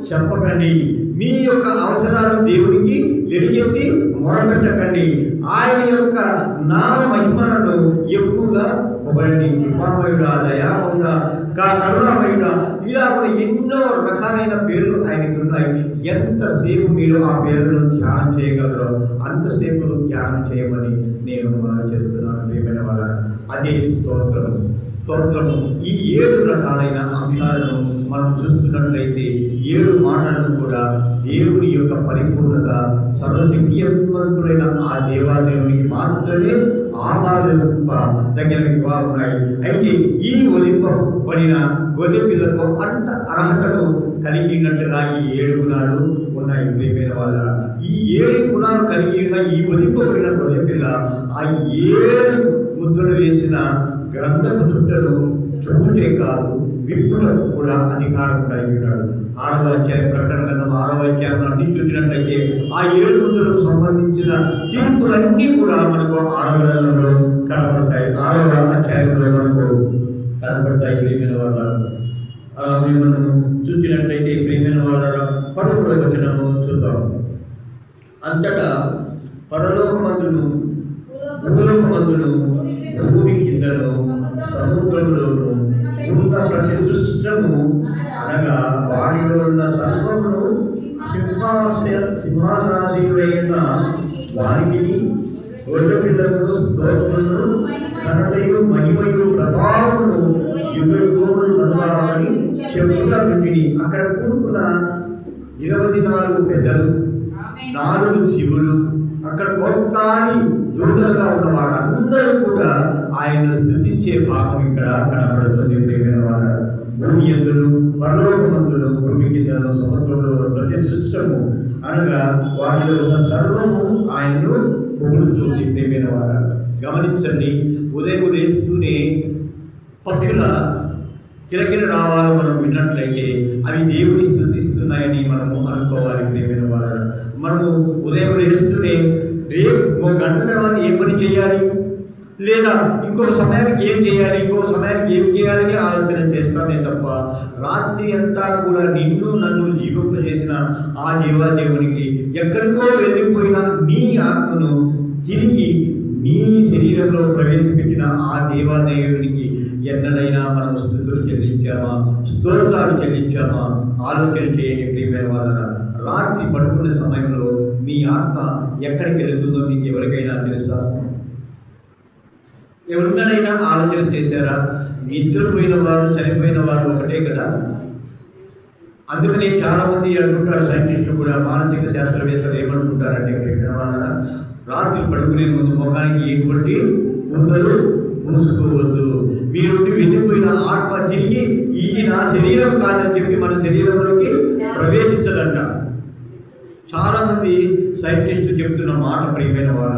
చెప్పకండి, మీ యొక్క అవసరాలను దేవునికి ఎలుగెత్తి మొరపెట్టకండి. ఆయన యొక్క నామ మహిమలను ఎక్కువగా పొగడండి. కృపామయుడా, దయామయుడా, కరుణామయుడా, ఇలా ఎన్నో రకాలైన పేర్లు ఆయనకు ఉన్నాయి. ఎంతసేపు మీరు ఆ పేర్లను ధ్యానం చేయగలరో అంతసేపు ధ్యానం చేయమని నేను మనం చేస్తున్నాను. ప్రియమైన వాళ్ళ అదే స్తోత్రము. ఈ 7 రకాలైన అంశాలను మనం చూస్తున్నట్లయితే 7 మాటలను కూడా దేవుని యొక్క పరిపూర్ణత, సర్వశక్తివంతుడైన ఆ దేవాదేవునికి మాత్రమే ఆరాధింపదగినవిగా ఉన్నాయి. అయితే ఈ ఒలింపబడిన గొర్రె పిల్లకు అంత అర్హతను కలిగినట్లుగా ఈ 7 గుణాలు ఉన్నాయి. ప్రియమైన వాళ్ళ ఈ 7 గుణాలు కలిగి ఉన్న ఈ ఒలింపబడిన గొర్రె పిల్ల ఆ 7 ముద్రలు వేసిన గ్రంథపు చుట్టను చుట్టుటే కాదు, విప్పులకు కూడా అధికారం కలిగి ఉన్నాడు. 6వ అధ్యాయం ప్రకటన గ్రంథం 6వ అధ్యాయం అన్ని చూసినట్లయితే ఆ 7 ముద్రలకు సంబంధించిన తీర్పులన్నీ కూడా మనకు 6వ గ్రంథంలో కనబడతాయి, 6వ అధ్యాయంలో మనకు కనబడతాయి. ప్రియమైన వాళ్ళ అలాగే మనము చూసినట్లయితే ప్రియమైన వాళ్ళ 11వ వచనము చూద్దాం. అంతటా పరలోకమందును భూలోకమందును భూమి కిందను సముద్రములోను ఉన్న ప్రతి సృష్టము అనగా వాడిలో ఉన్న సర్వమును సింహాసనాధీనుడైన వానికి గొర్రె పిల్లలను స్తోత్రమును ఘనతయు మహిమయు ప్రభావమును యుగయుగములు కనుగొనాలని చెప్పుగా వింటిని. అక్కడ కూర్చున్న 24 పెద్దలు, 4 శివులు, అక్కడ కోట్లాది దూతలుగా ఉన్న వాళ్ళందరూ కూడా ఆయన స్తుతించే భాగం ఇక్కడ కనబడుతుంది. ప్రేమైన వాళ్ళ భూమి యందును పరలోకమందును భూమి కిందను సముద్రంలో ప్రతి సృష్టము అనగా వాటిలో ఉన్న సర్వము ఆయనను పొగుడుతుంది. ప్రేమైన వాళ్ళ గమనించండి, ఉదయం లేస్తూనే పక్షుల కిలకిల రావాలో మనం విన్నట్లయితే అవి దేవుని స్తుతిస్తున్నాయని మనము అనుకోవాలి. ప్రేమైన వాళ్ళ మనము ఉదయం లేస్తూనే రేపు 1 గంట తర్వాత ఏ పని చేయాలి, లేదా ఇంకో సమయానికి ఏం చేయాలి, ఇంకో సమయానికి ఏం చేయాలని ఆలోచన చేస్తామే తప్ప రాత్రి అంతా కూడా నిన్ను నన్ను జీవింపజేసిన ఆ దేవాదేవునికి ఎక్కడికో వెళ్ళిపోయిన నీ ఆత్మను తిరిగి నీ శరీరంలో ప్రవేశపెట్టిన ఆ దేవాదేవునికి ఎన్నడైనా మనం స్తుతులు చెల్లించామా, స్తోత్రాలు చెల్లించామా? ఆలోచన చేయని ప్రియమైన వాళ్ళ రాత్రి పడుకునే సమయంలో మీ ఆత్మ ఎక్కడికి వెళుతుందో మీకు ఎవరికైనా తెలుసా? ఎవరికైనా ఆలోచన చేశారా? నిద్రపోయిన వారు చనిపోయిన వారు ఒకటే కదా. అందుకని చాలా మంది అనుకుంటారు, సైంటిస్టులు కూడా మానసిక శాస్త్రవేత్తలు ఏమనుకుంటారంటే ప్రియమైన వాళ్ళ రాత్రి పడుకునే ముందు ముఖానికి ఎటువంటి పూతలు పూసుకోవద్దు. మీరు వెళ్ళిపోయిన ఆత్మ తిరిగి ఇది నా శరీరం కాదని చెప్పి మన శరీరంలోకి ప్రవేశించదంట. చాలా మంది సైంటిస్టులు చెప్తున్న మాట ప్రియమైన వాళ్ళ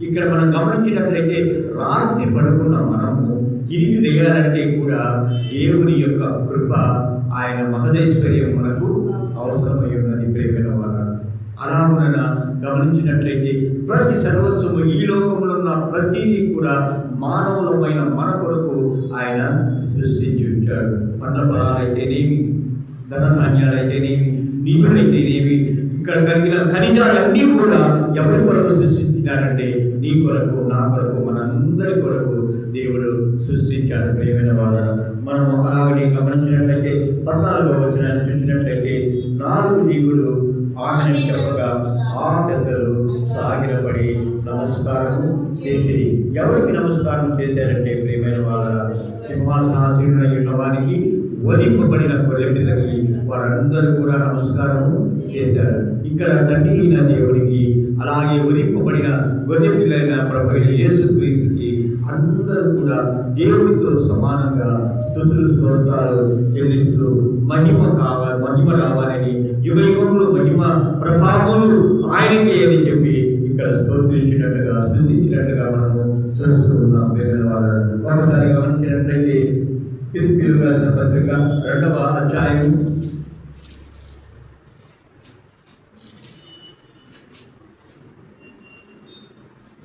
ఇక్కడ మనం గమనించినట్లయితే రాత్రి పడుకున్న మనము తిరిగి లేయాలంటే కూడా దేవుని యొక్క కృప, ఆయన మహదైశ్వర్యం మనకు అవసరమై ఉన్నది. ప్రియమైన వాళ్ళ అలా మన గమనించినట్లయితే ప్రతి సర్వస్వము ఈ లోకంలో ఉన్న ప్రతిదీ కూడా మానవులమైన మన కొరకు ఆయన సృష్టించి ఉంచాడు. పండ్ల ఫలాలైతేనేమి, ధనధాన్యాలైతేనేమి, నిధులైతేనేమి, ఇక్కడ కలిగిన ఖనిజాలన్నీ కూడా ఎవరి కొరకు సృష్టించినాడంటే నీ కొరకు, నా కొరకు, మనందరి కొరకు దేవుడు సృష్టించాడు. ప్రియమైన వాళ్ళ మనము అలాగే గమనించినట్లయితే 14వ వచనాన్ని చూసినట్లయితే 4 జీవులు ఆమెను చెప్పగా ఆ పెద్దలు సాగిలపడి నమస్కారం చేసి, ఎవరికి నమస్కారం చేశారంటే ప్రియమైన వాళ్ళ సింహాసనాసీనుడైన వారికి వధింపబడిన గొర్రె పిల్లకి వారందరూ కూడా నమస్కారం చేశారు. ఇక్కడ తండ్రి అయిన దేవునికి అలాగే వధింపబడిన గొర్రె పిల్లైన ప్రభువైన యేసుక్రీస్తుకి అందరూ కూడా దేవుడితో సమానంగా స్తుతులు స్తోత్రాలు చెల్లిస్తూ మహిమ రావాలని, యుగ యుగములు మహిమ ప్రభావములు ఆయనకే అని చెప్పి ఇక్కడ స్తోత్రించినట్టుగా స్తుతించినట్టుగా మనము చూస్తూ ఉన్నాం. ప్రియమైన వాళ్ళ ఒకసారి గమనించినట్లయితే ఫిలిప్పీయులకు రాసిన పత్రిక 2వ అధ్యాయం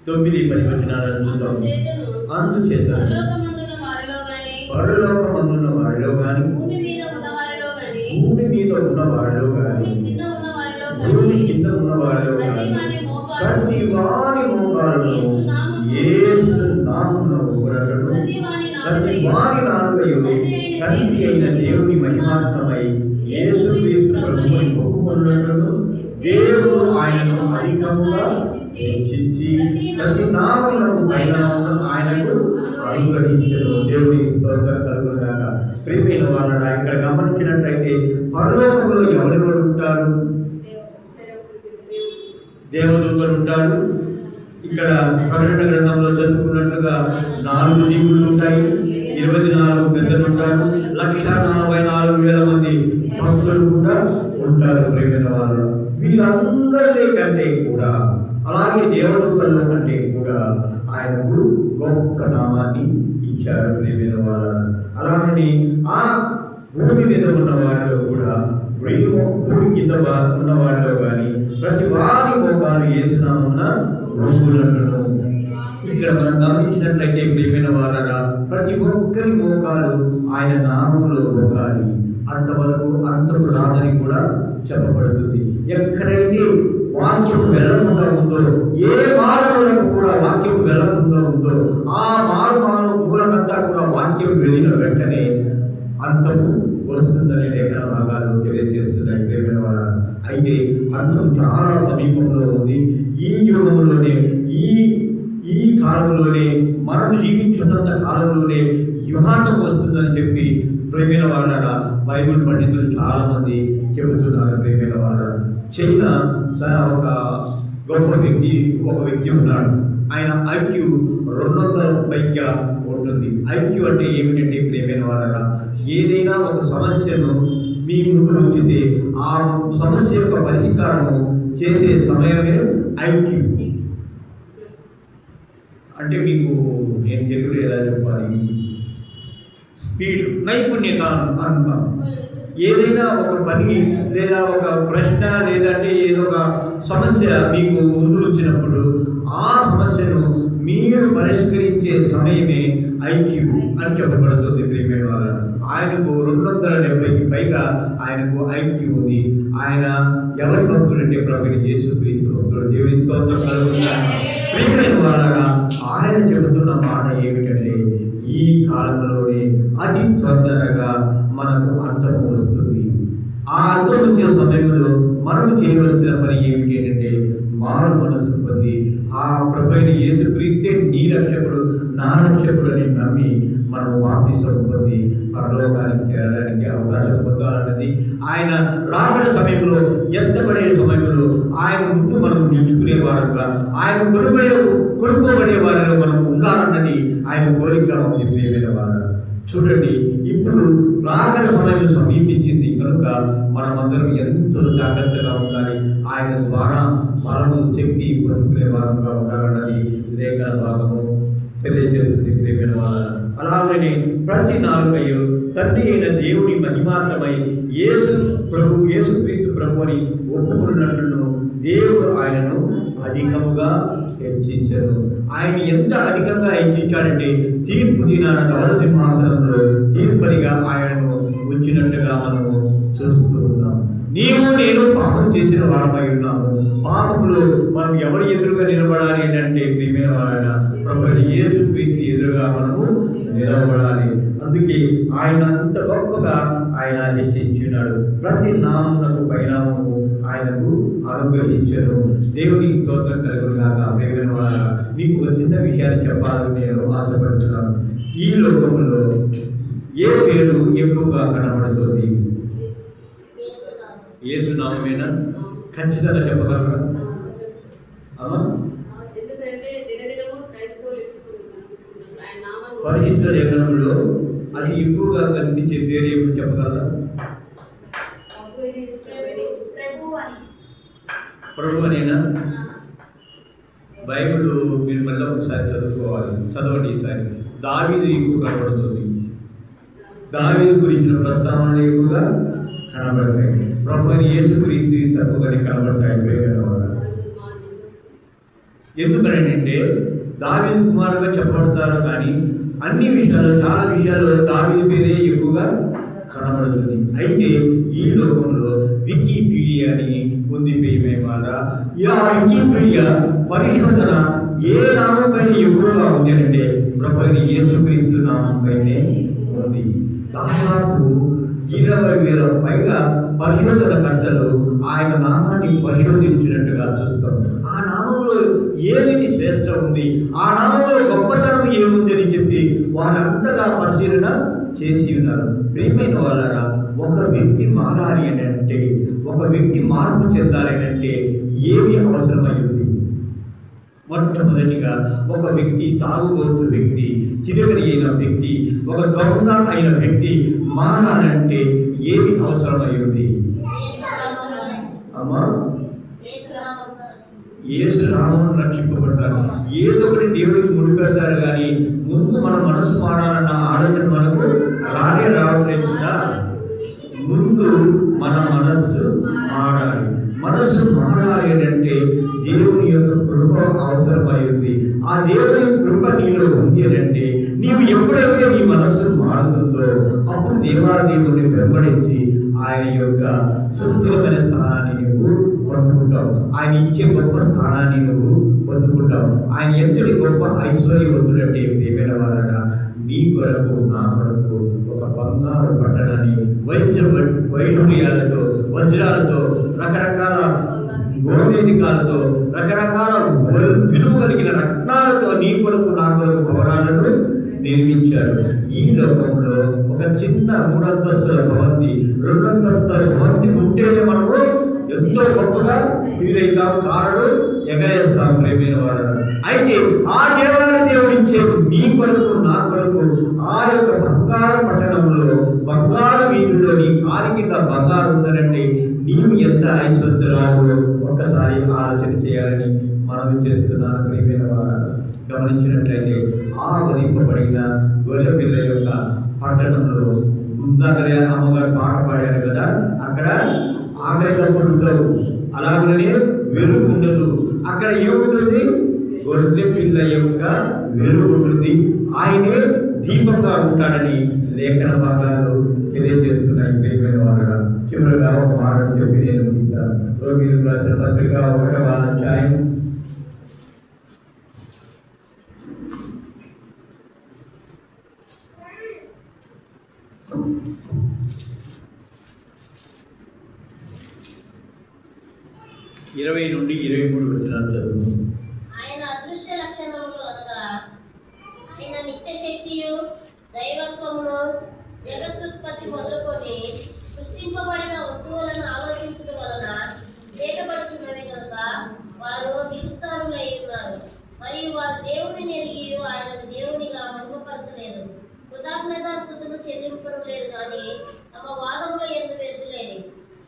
9-10 వచనాలను చూద్దాం. అందుచేత పరలోకమందున్న వారిలో గాని, భూమి మీద ఉన్న వారిలో గాని, భూమి కింద ఉన్న వారిలో గాని ప్రతి వారి మోకాలును యేసు నామమున ఒప్పుకొనుటకు, ప్రతి వారి నాలుకయు తండ్రి అయిన దేవుని మహిమార్థమై యేసుక్రీస్తు ప్రభువుని ఒప్పుకొనుటకు దేవుడు ఆయనను అధికముగా హెచ్చించి ప్రతి నామమునకు పైనామమును ఆయనకు అనుగ్రహించెను. దేవుని స్తోత్రం కలుగుగాక. ప్రియమైన వాళ్ళ ఇక్కడ గమనించినట్లయితే పరలోకములో ఎవరెవరు ఉంటారు? దేవదూతలు ఉంటారు. ఇక్కడ ప్రకటన గ్రంథంలో చదువుకున్నట్లుగా 4 జీవులు ఉంటాయి, 24 పెద్దలు ఉంటారు, 1,44,000 మంది భక్తులు కూడా ఉంటారు. ప్రియమైన వాళ్ళు వీరందరి కంటే కూడా, అలాగే దేవదూతల కంటే కూడా ఆయనకు గొప్ప నామాన్ని ఇచ్చారు. ప్రియమైన వాళ్ళ అలాగని ఆ భూమి మీద ఉన్న వారిలో కూడా, భూమి కింద ఉన్న వారిలో కానీ ప్రతి వారి మోకాలు యేసునామమున వంగునట్లును. ఇక్కడ మనం గమనించినట్లయితే ప్రియమైన వాళ్ళ ప్రతి ఒక్కరి మోకాలు ఆయన నామములో వంగాలి. అంతవరకు అంతకు రాదని కూడా చెప్పబడుతుంది. ఎక్కడైతే వాక్యం వెళ్ళకుండా ఉందో, ఏ మార్గంలో కూడా వాక్యం వెళ్ళకుండా ఉందో, ఆ మూలకంతా కూడా వాక్యం వెళ్ళిన వెంటనే అంతము వస్తుందని లేఖన భాగాలు తెలియజేస్తున్నాయి ప్రేమైన వారు. అయితే అంతం చాలా సమీపంలో ఉంది. ఈ యుగంలోనే ఈ కాలంలోనే మనం జీవించున్నంత కాలంలోనే యుగాంతం వస్తుందని చెప్పి ప్రేమైన వాళ్ళ బైబిల్ పండితులు చాలా మంది చెబుతున్నారు. ప్రేమైన వాళ్ళ చైనా ఒక గొప్ప వ్యక్తి ఉన్నాడు. ఆయన ఐక్యూ 200 పైగా ఉంటుంది. ఐక్యూ అంటే ఏమిటంటే ప్రేమైన వాళ్ళ ఏదైనా ఒక సమస్యను మీ ముందు ఉంచితే ఆ సమస్య యొక్క పరిష్కారము చేసే సమయమే ఐక్యూ. అంటే మీకు నేను తెలుగు ఎలా చెప్పాలి, స్పీడ్, నైపుణ్యత అంటాం. ఏదైనా ఒక పని లేదా ఒక ప్రశ్న లేదంటే ఏదో ఒక సమస్య మీకు ముందు వచ్చినప్పుడు ఆ సమస్యను మీరు పరిష్కరించే సమయమే ఐక్యూ అని చెప్పబడుతుంది ప్రేమైన వాళ్ళ. ఆయనకు 270కి పైగా ఆయనకు ఐక్యూ ఉంది. ఆయన ఎవరి భక్తులంటే ప్రభువుని యేసుక్రీస్తు భక్తులు. దేవుని స్తోత్రం కలుగుతారు. ప్రియమైన వాళ్ళగా ఆయన చెబుతున్న మాట ఏమిటంటే ఈ కాలంలోనే అతి తొందరగా మనకు అంతము వస్తుంది. ఆ అంతం వచ్చే సమయంలో మనం చేయవలసిన పని ఏమిటి అంటే మారు మనస్సు పొంది ఆ ప్రభువైన యేసుక్రీస్తే నీ రక్షకుడు నా రక్షకుడు అని నమ్మి మనం బాప్తిసం పొంది పరలోకానికి చేరడానికి అవకాశం పొందాలన్నది ఆయన రాబడే సమయంలో, ఎత్తబడే సమయంలో ఆయన ముందు మనం నిలుచుకునే వారుగా, ఆయన కొనుక్కోబడే వారిలో మనం ఉండాలన్నది ఆయన కోరిక ఉంది ప్రియమైన వారు. చూడండి, ఇప్పుడు రాగడ సమయం సమీపించింది కనుక మనమందరం ఎంతో జాగ్రత్తగా ఉండాలి. ఆయన ద్వారా మనము శక్తి పొందుకునే వారంగా ఉండాలన్నది లేఖన భాగము తెలియజేస్తుంది ప్రియమైన వారు. అలాగనే ప్రతి నాలుగయ్యో తండ్రి అయిన దేవుని మహిమార్థమై యేసుక్రీస్తు ప్రభు అని ఒప్పుకున్నట్లును దేవుడు ఆయనను అధికముగా హెచ్చించారు. ఆయన ఎంత అధికంగా హెచ్చించాడంటే తీర్పు దినాన ధవళ సింహాసనంలో తీర్పరిగా ఆయనను ఉంచినట్టుగా మనము చూస్తూ ఉన్నాం. నీవు నేను పాపం చేసిన వారమై ఉన్నాము. పాపంలో మనం ఎవరి ఎదురుగా నిలబడాలి అంటే ప్రియమైన వారైన ప్రభువైన యేసుక్రీస్తు ఎదురుగా మనము నిలబడాలి. అందుకే ఆయన అంత గొప్పగా ఆయన హెచ్చించున్నాడు. ప్రతి నామమునకు పరిణామము ఆయనకు అనుగ్రహించారు. దేవునికి స్తోత్రం కలుగుగాక. ప్రియమైన వారు, మీకు ఒక చిన్న విషయాన్ని చెప్పాలని నేను ఆశపడుతున్నాను. ఈ లోకంలో ఏ పేరు ఎక్కువగా కనబడుతుంది? యేసు నామమేనా? ఖచ్చితంగా చెప్పగలరా? పరిశుద్ధ లేఖనంలో అది ఎక్కువగా కనిపించే పేరు ఏమిటి చెప్పగలరా? ప్రభు అనేనా? బైబిల్ మీరు మళ్ళీ ఒకసారి చదవండి. ఈసారి దావీదు ఎక్కువ కనబడుతుంది. దావీదు గురించిన ప్రస్తావనలు ఎక్కువగా కనబడతాయి. ప్రభు అని యేసుక్రీస్తు తక్కువగానే కనబడతాయి. ఎందుకనంటే దావీదు కుమారుగా చెప్పబడతారు, కానీ అన్ని విషయాలు, చాలా విషయాల్లో దావీదు పేరే ఎక్కువగా కనబడుతుంది. అయితే ఈ లోకంలో వికీపీడియా అని ఉంది ప్రియమైన. ఆ వికీపీడియా పరిశోధన ఏ నామం పైన ఎక్కువగా ఉంది అంటే ప్రభు యేసుక్రీస్తు నామం పైనే ఉంది. దాదాపు 20,000 పైగా పరిశోధనకర్తలు ఆయన నామాన్ని పరిశోధించినట్టుగా చూస్తాం. ఆ నామంలో ఏమిటి శ్రేష్టం ఉంది, ఆ నామంలో గొప్పతనం ఏముంది అని చెప్పి వారంతగా పరిశీలన చేసి ఉన్నారు. ప్రియమైన వాళ్ళరా, ఒక వ్యక్తి మారాలి అని అంటే, ఒక వ్యక్తి మార్పు చెందాలి అని అంటే ఏమి అవసరమైంది? మొట్టమొదటిగా ఒక వ్యక్తి, తాగుబోతు వ్యక్తి, తిరగలి అయిన వ్యక్తి, ఒక దొంగ అయిన వ్యక్తి మారాలంటే ఏమి అవసరమైంది? అమ్మా, యేసు రామును రక్షింపబడతారు. ఏదో ఒకటి దేవుడికి ముడిపెడతారు, కానీ ముందు మన మనసు మారాలన్న ఆలోచన మనకు రావట్లేదు. ముందు మన మనస్సు మారాలి. మనస్సు మారాలి అంటే దేవుని యొక్క కృప అవసరమై ఉంది. ఆ దేవుని కృప నీలో ఉంది అంటే నీవు ఎప్పుడైతే నీ మనస్సు మారుతుందో అప్పుడు దేవాదేవుని వెంబడించి ఆయన యొక్క సుస్థిరమైన స్థానాన్ని నువ్వు పొందుకుంటావు. ఆయన ఇచ్చే గొప్ప స్థానాన్ని నువ్వు పొందుకుంటావు. ఆయన ఎంతటి గొప్ప ఐశ్వర్యవంతుడంటే ప్రియమైన వారగా నీ కొరకు నా కొరకు ఒక బంగారు పట్టణాన్ని వైఢూర్యాలతో వజ్రాలతో రకరకాల గోవేదికాలతో రకరకాల విలువ కలిగిన రత్నాలతో నీ కొరకు నా కొరకు భవనాలను నిర్మించారు. ఈ లోకంలో ఒక చిన్న 3 అంతస్తుల భవంతి 2 అంతస్తుల భవంతి ఉంటేనే మనము ఎంతో గొప్పగా వీలైతాం, కారడు ఎగరేస్తాం ప్రేమైన వారు. అయితే ఆ దేవాలయ దేవుడించే నీ కొరకు నా కొరకు ఆ యొక్క బంగారు పట్టణంలో బంగారు వీధుల్లో నీ కాలి కింద బంగారు ఉందనంటే నీవు ఎంత ఐశ్వర్యరాలు ఒక్కసారి ఆలోచన చేయాలని మనం చేస్తున్నాను ప్రియమైన వారు. గమనించినట్లయితే ఆ వదింపబడిన గొర్రె పిల్ల యొక్క పట్టణంలో ముందాకలే అమ్మగారు పాట పాడారు కదా, అక్కడ ఆకలితప్పుడు ఉండవు, అలాగనే వెలుగు ఉండదు. అక్కడ ఏముంటుంది? గొర్రె పిల్ల యొక్క వెలుగు ఉంటుంది. ఆయనే దీపంగా ఉంటాడని లేఖన భాగాలు తెలియజేస్తున్నాయి ప్రియమైన వారు. చివరిగా ఒక మాట చెప్పి నేను ముగిస్తాను. రోగిలు రాసిన పత్రిక 1వ అధ్యాయం 20 నుండి 23 వచనాలు చదువు. ఆయన అదృశ్య లక్షణములు అనగా ఆయన నిత్య శక్తియు దైవత్వమును జగత్తుత్పత్తి మొదలుకొని సృష్టింపబడిన వస్తువులను ఆలోచించడం వలన తేటపడుతున్నవి కనుక వారు నిరుత్తరులై ఉన్నారు. మరియు వారు దేవుని ఎరిగి ఆయనను దేవునిగా మహిమపరచలేదు, కృతజ్ఞతాస్తుతులు చెల్లింపడం లేదు, కానీ తమ వాదంలో ఎందుకు ఎదులేదు.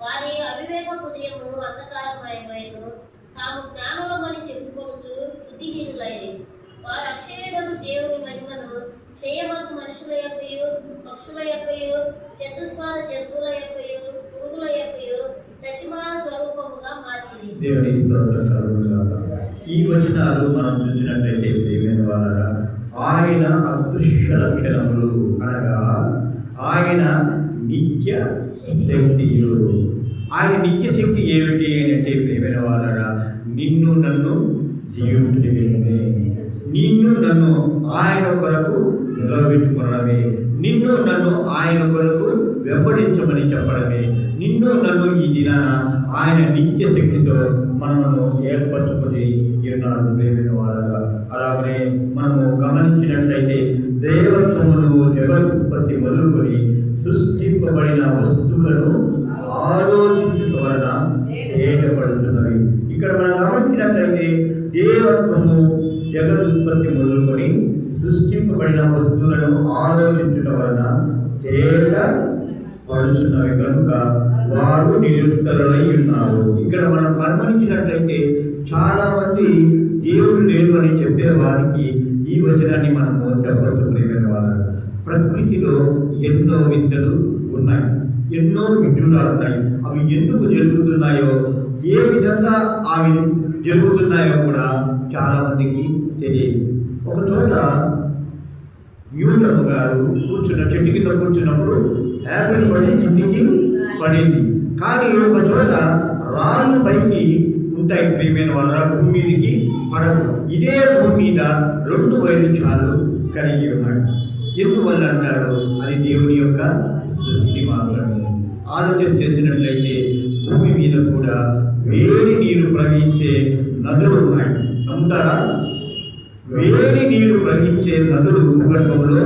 వారి అవివేక హృదయము అంధకారమయమైను, తాము జ్ఞానమని చెప్పుకోవచ్చు బుద్ధిహీనులైరి. వారు అక్షయమును దేవుని మహిమను చేయమకు మనుషుల యొక్కయు పక్షుల యొక్కయు చతుస్పాద జంతువుల యొక్కయు పురుగుల యొక్కయు ప్రతిమాన స్వరూపముగా మార్చింది. ఈ వచనాలు మనం చూసినట్లయితే ప్రియమైన వారగా ఆయన అదృశ్య లక్షణములు అనగా ఆయన నిత్య శక్తియు. ఆయన నిత్య శక్తి ఏమిటి అంటే ప్రియమైన వారగా నిన్ను నన్ను జీవించడమే, నిన్ను నన్ను ఆయన కొరకు నిలబెట్టుకోవడమే, నిన్ను నన్ను ఆయన కొరకు వెంబడించమని చెప్పడమే, నిన్ను నన్ను ఈ దినాన ఆయన నిత్య శక్తితో మనము ఏర్పరచుకొని ఉన్నాడు ప్రియమైన వారగా. అలాగనే మనము గమనించినట్లయితే దేవత్వమును జగత్తుత్పత్తి మొదలుకొని సృష్టింపబడిన వస్తువులను ఆలోచించడం వలన తేటపడుతున్నవి. ఇక్కడ మనం గమనించినట్లయితే దేవత్వము జగదుత్పత్తి మొదలుకొని సృష్టింపబడిన వస్తువులను ఆలోచించడం వలన తేటపడుతున్నవి కనుక వారు నిరుత్తరులై ఉన్నారు. ఇక్కడ మనం గమనించినట్లయితే చాలా మంది దేవుడు లేడు అని చెప్పే వారికి ఈ వచనాన్ని మనము చెప్పవచ్చు ప్రియమైన వారు. ప్రకృతిలో ఎన్నో విద్యలు ఉన్నాయి, ఎన్నో విద్యులాలు ఉన్నాయి. అవి ఎందుకు జరుగుతున్నాయో, ఏ విధంగా అవి జరుగుతున్నాయో కూడా చాలా మందికి తెలియదు. ఒక చోట న్యూటన్ గారు చెట్టు కింద కూర్చున్నప్పుడు యాపిల్ పడి కిందికి పడింది. కానీ ఒక చోట రాళ్ళు పైకి ఉంటాయి ప్రియమైన వాళ్ళ, భూమి మీదకి పడవు. ఇదే భూమి మీద 2 వైరుధ్యాలు కలిగి ఉన్నాడు. ఎందువల్ల అంటారు? అది దేవుని యొక్క సృష్టి మాత్రమే. ఆలోచన చేసినట్లయితే భూమి మీద కూడా వేడి నీరు ప్రవహించే నదులు ఉన్నాయి. నమ్ముతారా? వేడి నీరు ప్రవహించే నదులు భూగర్భంలో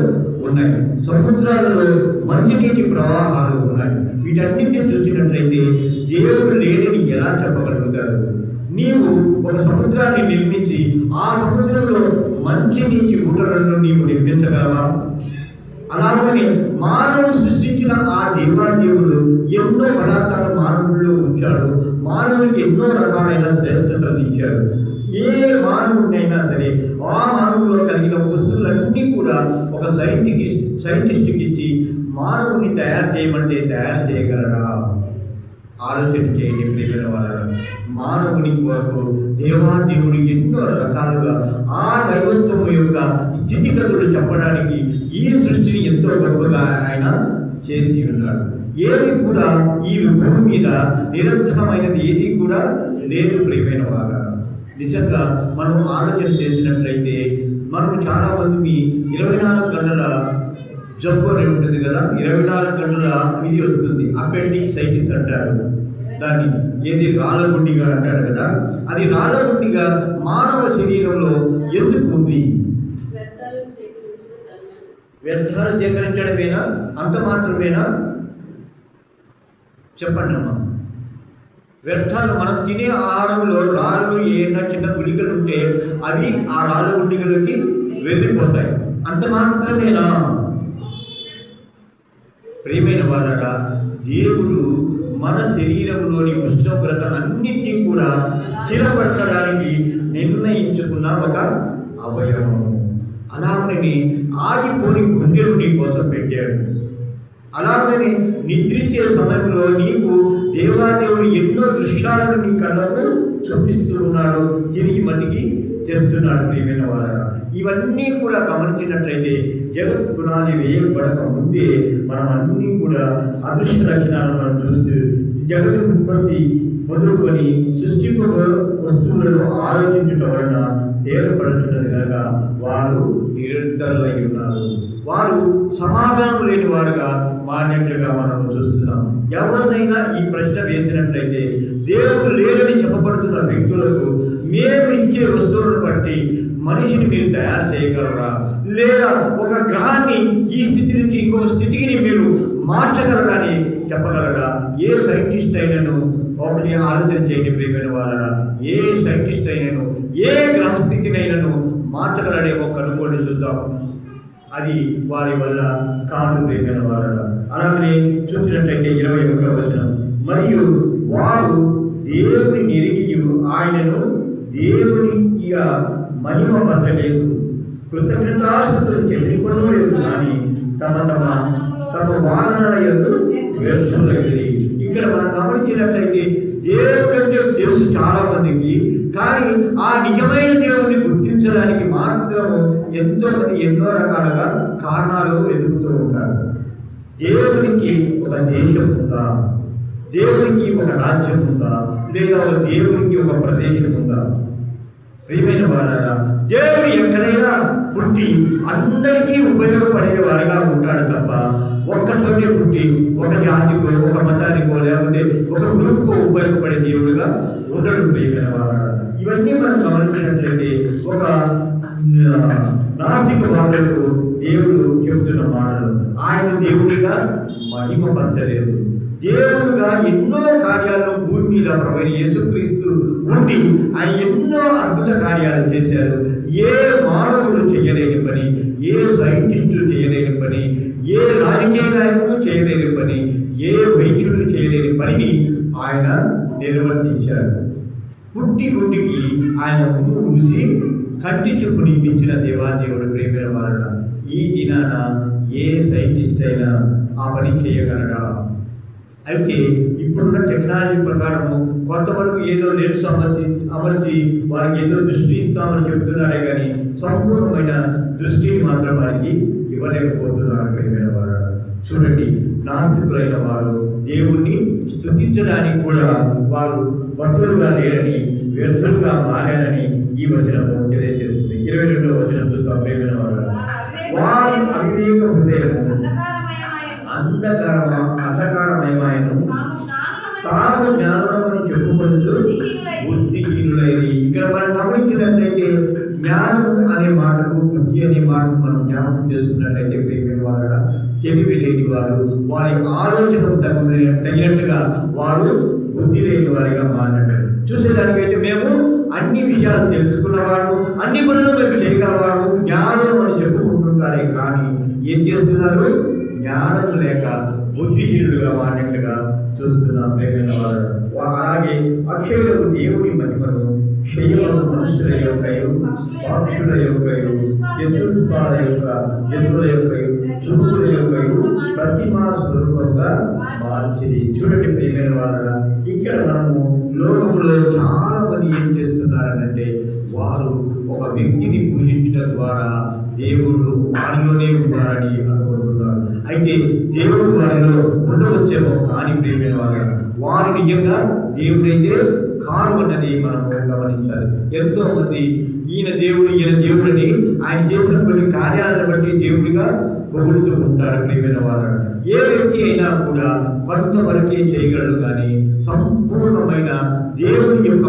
ఉన్నాయి. సముద్రాలలో మంచినీటి ప్రవాహాలు ఉన్నాయి. వీటన్నింటినీ చూసినట్లయితే దేవుడు లేడని ఎలా చెప్పగలుగుతారు? నీవు ఒక సముద్రాన్ని నిర్మించి ఆ సముద్రంలో మంచినీటి ఊటలను నీవు నిర్మించగలవా? అలాగని మానవుడు సృష్టించిన ఆ దేవాదేవుడు ఎన్నో పదార్థాలు మానవుల్లో ఉంచాడు. మానవుడికి ఎన్నో రకాలైన శ్రేష్టతలు ఇచ్చాడు. ఏ మానవుడినైనా సరే ఆ మానవులో కలిగిన వస్తువులన్నీ కూడా ఒక సైంటిస్ట్కి ఇచ్చి మానవుని తయారు చేయమంటే తయారు చేయగలరా? ఆలోచన చేయండి ప్రియమైన వారు. మానవుని కొరకు దేవాదేవుడు ఎన్నో రకాలుగా ఆ దైవత్వం యొక్క స్థితిగతులు చెప్పడానికి ఈ సృష్టిని ఎంతో గొప్పగా ఆయన చేసి ఉన్నాడు. ఏది కూడా ఈ భూమి మీద నిరంతరమైనది ఏది కూడా లేదు ప్రియమైన వారా. నిజంగా మనం ఆలోచన చేసినట్లయితే మనం చాలా మంది 24 గంటల జబ్బు అని ఉంటుంది కదా, 24 గంటల ఇది వస్తుంది, అపెండిసైటిస్ అంటారు దాన్ని, ఏది రాళ్ళగుండిగా అంటారు కదా. అది రాళ్ళగుండిగా మానవ శరీరంలో ఎందుకు ఉంది? వ్యర్థాలు సేకరించడమేనా? అంత మాత్రమేనా? చెప్పండి అమ్మా. వ్యర్థాలు, మనం తినే ఆహారంలో రాళ్ళు ఏమైనా చిన్న గుళికలు ఉంటే అవి ఆ రాళ్ళ గుళికలకి వెళ్ళిపోతాయి, అంత మాత్రమేనా? ప్రియమైన వాళ్ళరా, దేవుడు మన శరీరంలోని ఉష్ణోగ్రతలన్నింటినీ కూడా స్థిరపరచడానికి నిర్ణయించుకున్న ఒక అవయవము. అలాగని ఆగిపోని గుండెలు నీ కోసం పెట్టాడు. అలాగని నిద్రించే సమయంలో నీకు దేవాదేవుడు ఎన్నో దృశ్యాలను నీ కళ్ళకు చూపిస్తూ ఉన్నాడు, తిరిగి మతికి తెస్తున్నాడు. ప్రియమైన వాళ్ళరా, ఇవన్నీ కూడా గమనించినట్లయితే జగత్ పునాది వేయబడక ముందే మనం అన్నీ కూడా అదృష్ట లక్షణాలను మనం చూస్తూ జగత్ ఉత్పత్తి మొదలుకొని సృష్టింప వస్తువులను ఆలోచించడం వలన తేలపడుతున్నది కనుక వారు నిరంతరులై ఉన్నారు. వారు సమాధానం లేని వారుగా మారినట్లుగా మనం చూస్తున్నాం. ఎవరినైనా ఈ ప్రశ్న వేసినట్లయితే దేవుడు లేదని చెప్పబడుతున్న వ్యక్తులకు మేము ఇచ్చే వస్తువులను బట్టి మనిషిని మీరు తయారు చేయగలరా, లేదా ఒక గ్రహాన్ని ఈ స్థితి నుంచి ఇంకొక స్థితికి మీరు మార్చగలరా అని చెప్పగలరా? ఏ సైంటిస్ట్ అయినను ఒకటి ఆలోచన చేయండి ప్రియమైన వాళ్ళరా. ఏ సైంటిస్ట్ అయినను ఏ గ్రహ స్థితినైనను మార్చగలడేమో కనుక్కొని చూద్దాం. అది వారి వల్ల కాదు ప్రియమైన వాళ్ళరా. అలాగే చూసినట్లయితే 21వ వచనం, మరియు వారు దేవుని ఎరిగి ఆయనను దేవునిగా మహిమ పరచలేదు, కృతజ్ఞతాస్తుతులు చెల్లింపలేదు, కానీ తమ వాదనల యందు వ్యర్థులైనది. ఇక్కడ మనం గమనించినట్లయితే దేవుడు అంటే తెలుసు చాలా మందికి, కానీ ఆ నిజమైన దేవుడిని గుర్తించడానికి మాత్రం ఎంతో మంది ఎన్నో రకాలుగా కారణాలు వెతుకుతూ ఉంటారు. దేవునికి ఒక దేశం ఉందా, దేవునికి ఒక రాజ్యం ఉందా, లేదా దేవునికి ఒక ప్రదేశం ఉందా? ప్రియమైన వారారా, దేవుడు ఎక్కడైనా పుట్టి అందరికీ ఉపయోగపడేవారిగా ఉంటాడు తప్ప ఒక్కతోనే పుట్టి ఒక జాతికో ఒక మతానికో లేకపోతే ఒక గ్రూప్కో ఉపయోగపడే దేవుడుగా ఉండడు. ప్రియమైన వారారా, ఇవన్నీ మనం గమనించినట్లయితే ఒక నాస్తిక వాదులకు దేవుడు చెబుతున్న మాటలు, ఆయన దేవుడిగా మహిమపరచలేదు. దేవుడుగా ఎన్నో కార్యాలను భూమి మీద ప్రభు యేసుక్రీస్తు ఉండి ఆయన ఎన్నో అద్భుత కార్యాలు చేశారు. ఏ మానవుడు చేయలేని పని, ఏ సైంటిస్టులు చేయలేని పని, ఏ రాజకీయ నాయకులు చేయలేని పని, ఏ వైద్యులు చేయలేని పనిని ఆయన నిర్వర్తించారు. పుట్టికి ఆయన ఉమ్ము ఊసి కంటి చూపు నింపించిన దేవాదేవుడు. ప్రేమైన వాళ్ళ ఈ దినాన ఏ సైంటిస్ట్ అయినా ఆ పని చేయగలడా? అయితే ఇప్పుడున్న టెక్నాలజీ ప్రకారము కొంతవరకు ఏదో లెన్స్ అమర్చి వారికి ఏదో దృష్టి ఇస్తామని చెబుతున్నారే కానీ సంపూర్ణమైన దృష్టిని మాత్రం వారికి ఇవ్వలేకపోతున్నారు. ప్రియమైన వారు చూడండి, నాస్తికులైన వారు దేవుణ్ణి స్తుతించడానికి కూడా వారు భక్తులుగా లేరని, వ్యర్థులుగా మారారని ఈ వచనము తెలియజేస్తుంది. 22వ వచనం చూద్దాం. ప్రియమైన వారు, వారి అవివేక హృదయము అంధకారమయమాయను, తాము జ్ఞానమును చెప్పుకొచ్చు బుద్ధిహీనులైరి. ఇక్కడ మనం గమనించినట్లయితే జ్ఞానము అనే మాటకు బుద్ధి అనే మాటకు మనం జ్ఞాపకం చేసుకున్నట్లయితే ప్రియమైన వారు తెలివి లేని వారు, వారి ఆలోచన తగినట్టుగా వారు బుద్ధి లేని వారిగా మారినట్టు చూసేదానికైతే మేము అన్ని విషయాలు తెలుసుకున్నవారు, అన్ని పనులు మేము చేయగలవారు, జ్ఞానం అని చెప్పుకుంటుంటారే కానీ ఏం చేస్తున్నారు? జ్ఞానం లేక బుద్ధిహీనులుగా మారినట్లుగా చూస్తున్నాం. ప్రేమైన వారు అలాగే అక్షయులకు దేవుని మహిమను క్షయములకు మనుషుల యొక్కయు, పక్షుల యొక్కయు, జంతువుల యొక్కయు, చూపుల యొక్కయు ప్రతిమా స్వరూపంగా మార్చింది. చూడండి ప్రియమైన వాళ్ళ, ఇక్కడ మనము లోకంలో చాలా మంది ఏం చేస్తున్నారంటే వారు ఒక వ్యక్తిని పూజించడం ద్వారా దేవుడు వారిలోనే ఉన్నారని అనుకుంటున్నారు. అయితే దేవుడు వారిలో ఉండవచ్చేమో కానీ ప్రియమైన వారు నిజంగా దేవుడైతే కారు అన్నది మనం గమనించాలి. ఎంతో మంది ఈయన దేవుడని ఆయన చేసిన కొన్ని కార్యాలను బట్టి దేవుడిగా పొగుడుతూ ఉంటారు. ప్రియమైన వారు ఏ వ్యక్తి అయినా కూడా కొంతవరకే చేయగలడు కానీ సంపూర్ణమైన దేవుని యొక్క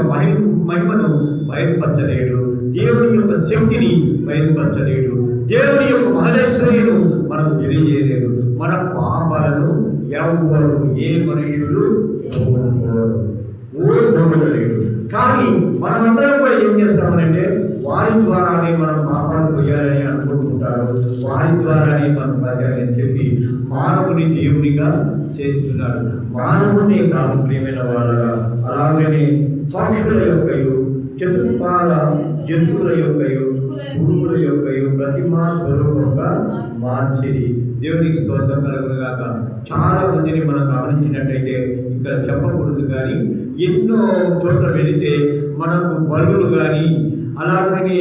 మహిమను బయలుపరచలేడు, దేవుని యొక్క శక్తిని బయలుపరచలేడు, దేవుని యొక్క మహేశ్వర్యను మనం తెలియజేయలేదు. మన పాపాలను ఎవరు ఏ మనుషుడు ఓడలేడు. కానీ మనమందరం కూడా ఏం చేస్తామనంటే వారి ద్వారానే మనం పాపాలు పోయాలని అనుకుంటుంటారు, వారి ద్వారానే మనం పోయాలని చెప్పి మానవుని దేవునిగా చేస్తున్నాడు. మానవునే కాదు ప్రియమైన వాళ్ళగా, అలాగనే పక్షుల యొక్కయు, చతుర్పాద జంతువుల యొక్కయు, పురుగుల యొక్కయు ప్రతిమా స్వరూపంగా మార్చిది. దేవునికి స్తోత్రం కలుగునుగాక. చాలా మందిని మనం గమనించినట్టయితే ఇక్కడ చెప్పకూడదు కానీ ఎన్నో చోట్ల వెళితే మనకు బలులు కానీ అలాగనే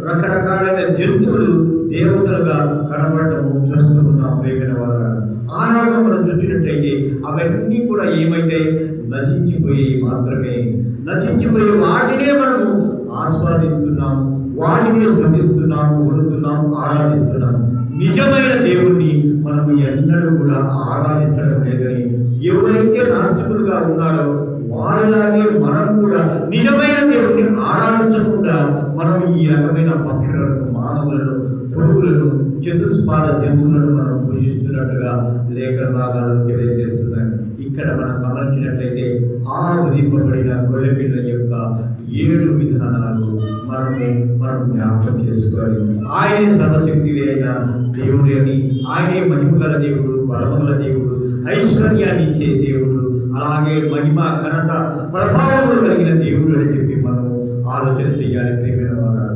రకరకాలైన జంతువులు దేవతలుగా కనబడటము చూస్తూ ఉన్నాం. ప్రేమైన వారు ఆనాడు మనం చూసినట్టయితే అవన్నీ కూడా ఏమైతే నశించిపోయి మాత్రమే, నశించిపోయే వాటినే మనము ఆస్వాదిస్తున్నాం, వాటిని స్తుతిస్తున్నాం, పొగుడుతున్నాం, ఆరాధిస్తున్నాం. నిజమైన దేవుణ్ణి మనము ఎన్నడూ కూడా ఆరాధించడం లేదని ఎవరైతే నాస్తికులుగా ఉన్నారో వారిలాగే మనం కూడా నిజమైన దేవుణ్ణి ఆరాధించకుండా మనం ఈ రకమైన పక్షులను, మానవులను, పురుగులను, చతుస్పాద జంతువులను మనం పూజిస్తున్నట్టుగా లేఖన భాగాలు తెలియజేస్తున్నాయి. ఇక్కడ మనం గమనించినట్లయితే ఆ ఉదింపబడిన గొర్రెపిల్ల యొక్క 7 విధానాలు మనం జ్ఞాపకం చేసుకోవాలి. ఆయనే సర్వశక్తి అయిన దేవుడు అని, ఆయనే మహిమగల దేవుడు, బలముగల దేవుడు, ఐశ్వర్యాన్ని ఇచ్చే దేవుడు, అలాగే మహిమ, ఘనత, ప్రభావములు కలిగిన దేవుడు అని చెప్పి మనం ఆలోచన చేయాలి. ప్రియమైన వారు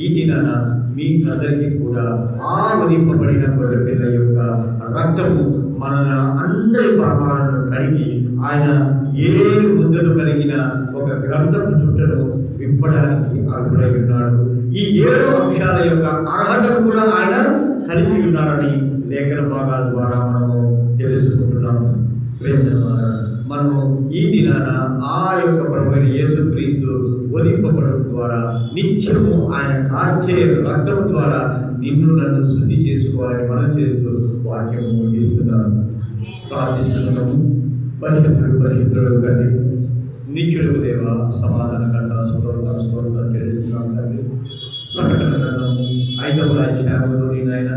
ఈ దినాన మీ అందరికీ కూడా ఆ ఉదింపబడిన గొర్రెపిల్ల యొక్క రక్తము మన అందరి పాపాలను కడిగి ఆయన 7 ముద్దలు కలిగిన ఒక గ్రంథపు చుట్టను విప్పడానికి అర్హుడై ఉన్నాడు. ఈ 7 అంశాల యొక్క అర్హతను కూడా ఆయన కలిగి ఉన్నారని లేఖన భాగాల ద్వారా మనము తెలుసుకుంటున్నాము. మనము ఈ దినాన ఆ యొక్క ప్రభువైన యేసుక్రీస్తు ఉదింపబడడం ద్వారా నిత్యము ఆయన కార్చే రక్తం ద్వారా నిన్ను నన్ను శుద్ధి చేసుకోవాలని మనం చేస్తూ వాక్యం ముగిస్తున్నాను. ప్రార్థించుకున్నాము. పరిశుద్ధుడు కానీ నిత్యుడు దేవ, సమాధానకర్త, స్తోత్రం చెల్లిస్తున్నాం తండ్రి. ప్రకటన గ్రంథము 5వ అధ్యాయంలోని నాయన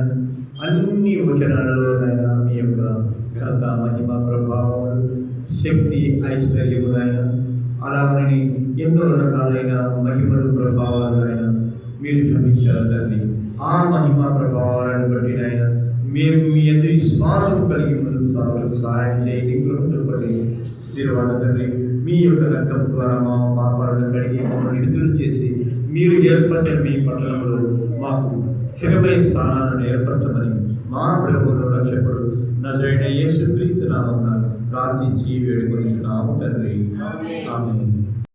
అన్ని వచనాలలోనైనా మీ యొక్క ఘనత, మహిమ, ప్రభావాలు, శక్తి, ఐశ్వర్యము నాయన అలాగని ఎన్నో రకాలైన మహిమలు, ప్రభావాలు ఆయన మీరు చూపించారు తండ్రి. ఆ మహిమ ప్రభావాలను బట్టి నాయన మేము మీ అందరి విశ్వాసం కలిగి ముందుకు సాగులకు సహాయం చేయండి. కృపడి తిరువాత తండ్రి మీ యొక్క రక్తం ద్వారా మా పాపాలను కడిగి మమ్మల్ని శుద్ధులు చేసి మీరు ఏర్పరిచిన మీ పట్టణంలో మాకు స్థిరమైన స్థానాలను ఏర్పరచమని మా ప్రభువులో రక్షకుడు నజరైన యేసుక్రీస్తు నామమున ప్రార్థించి వేడుకొనిచున్నాము తండ్రి. ఆమేన్.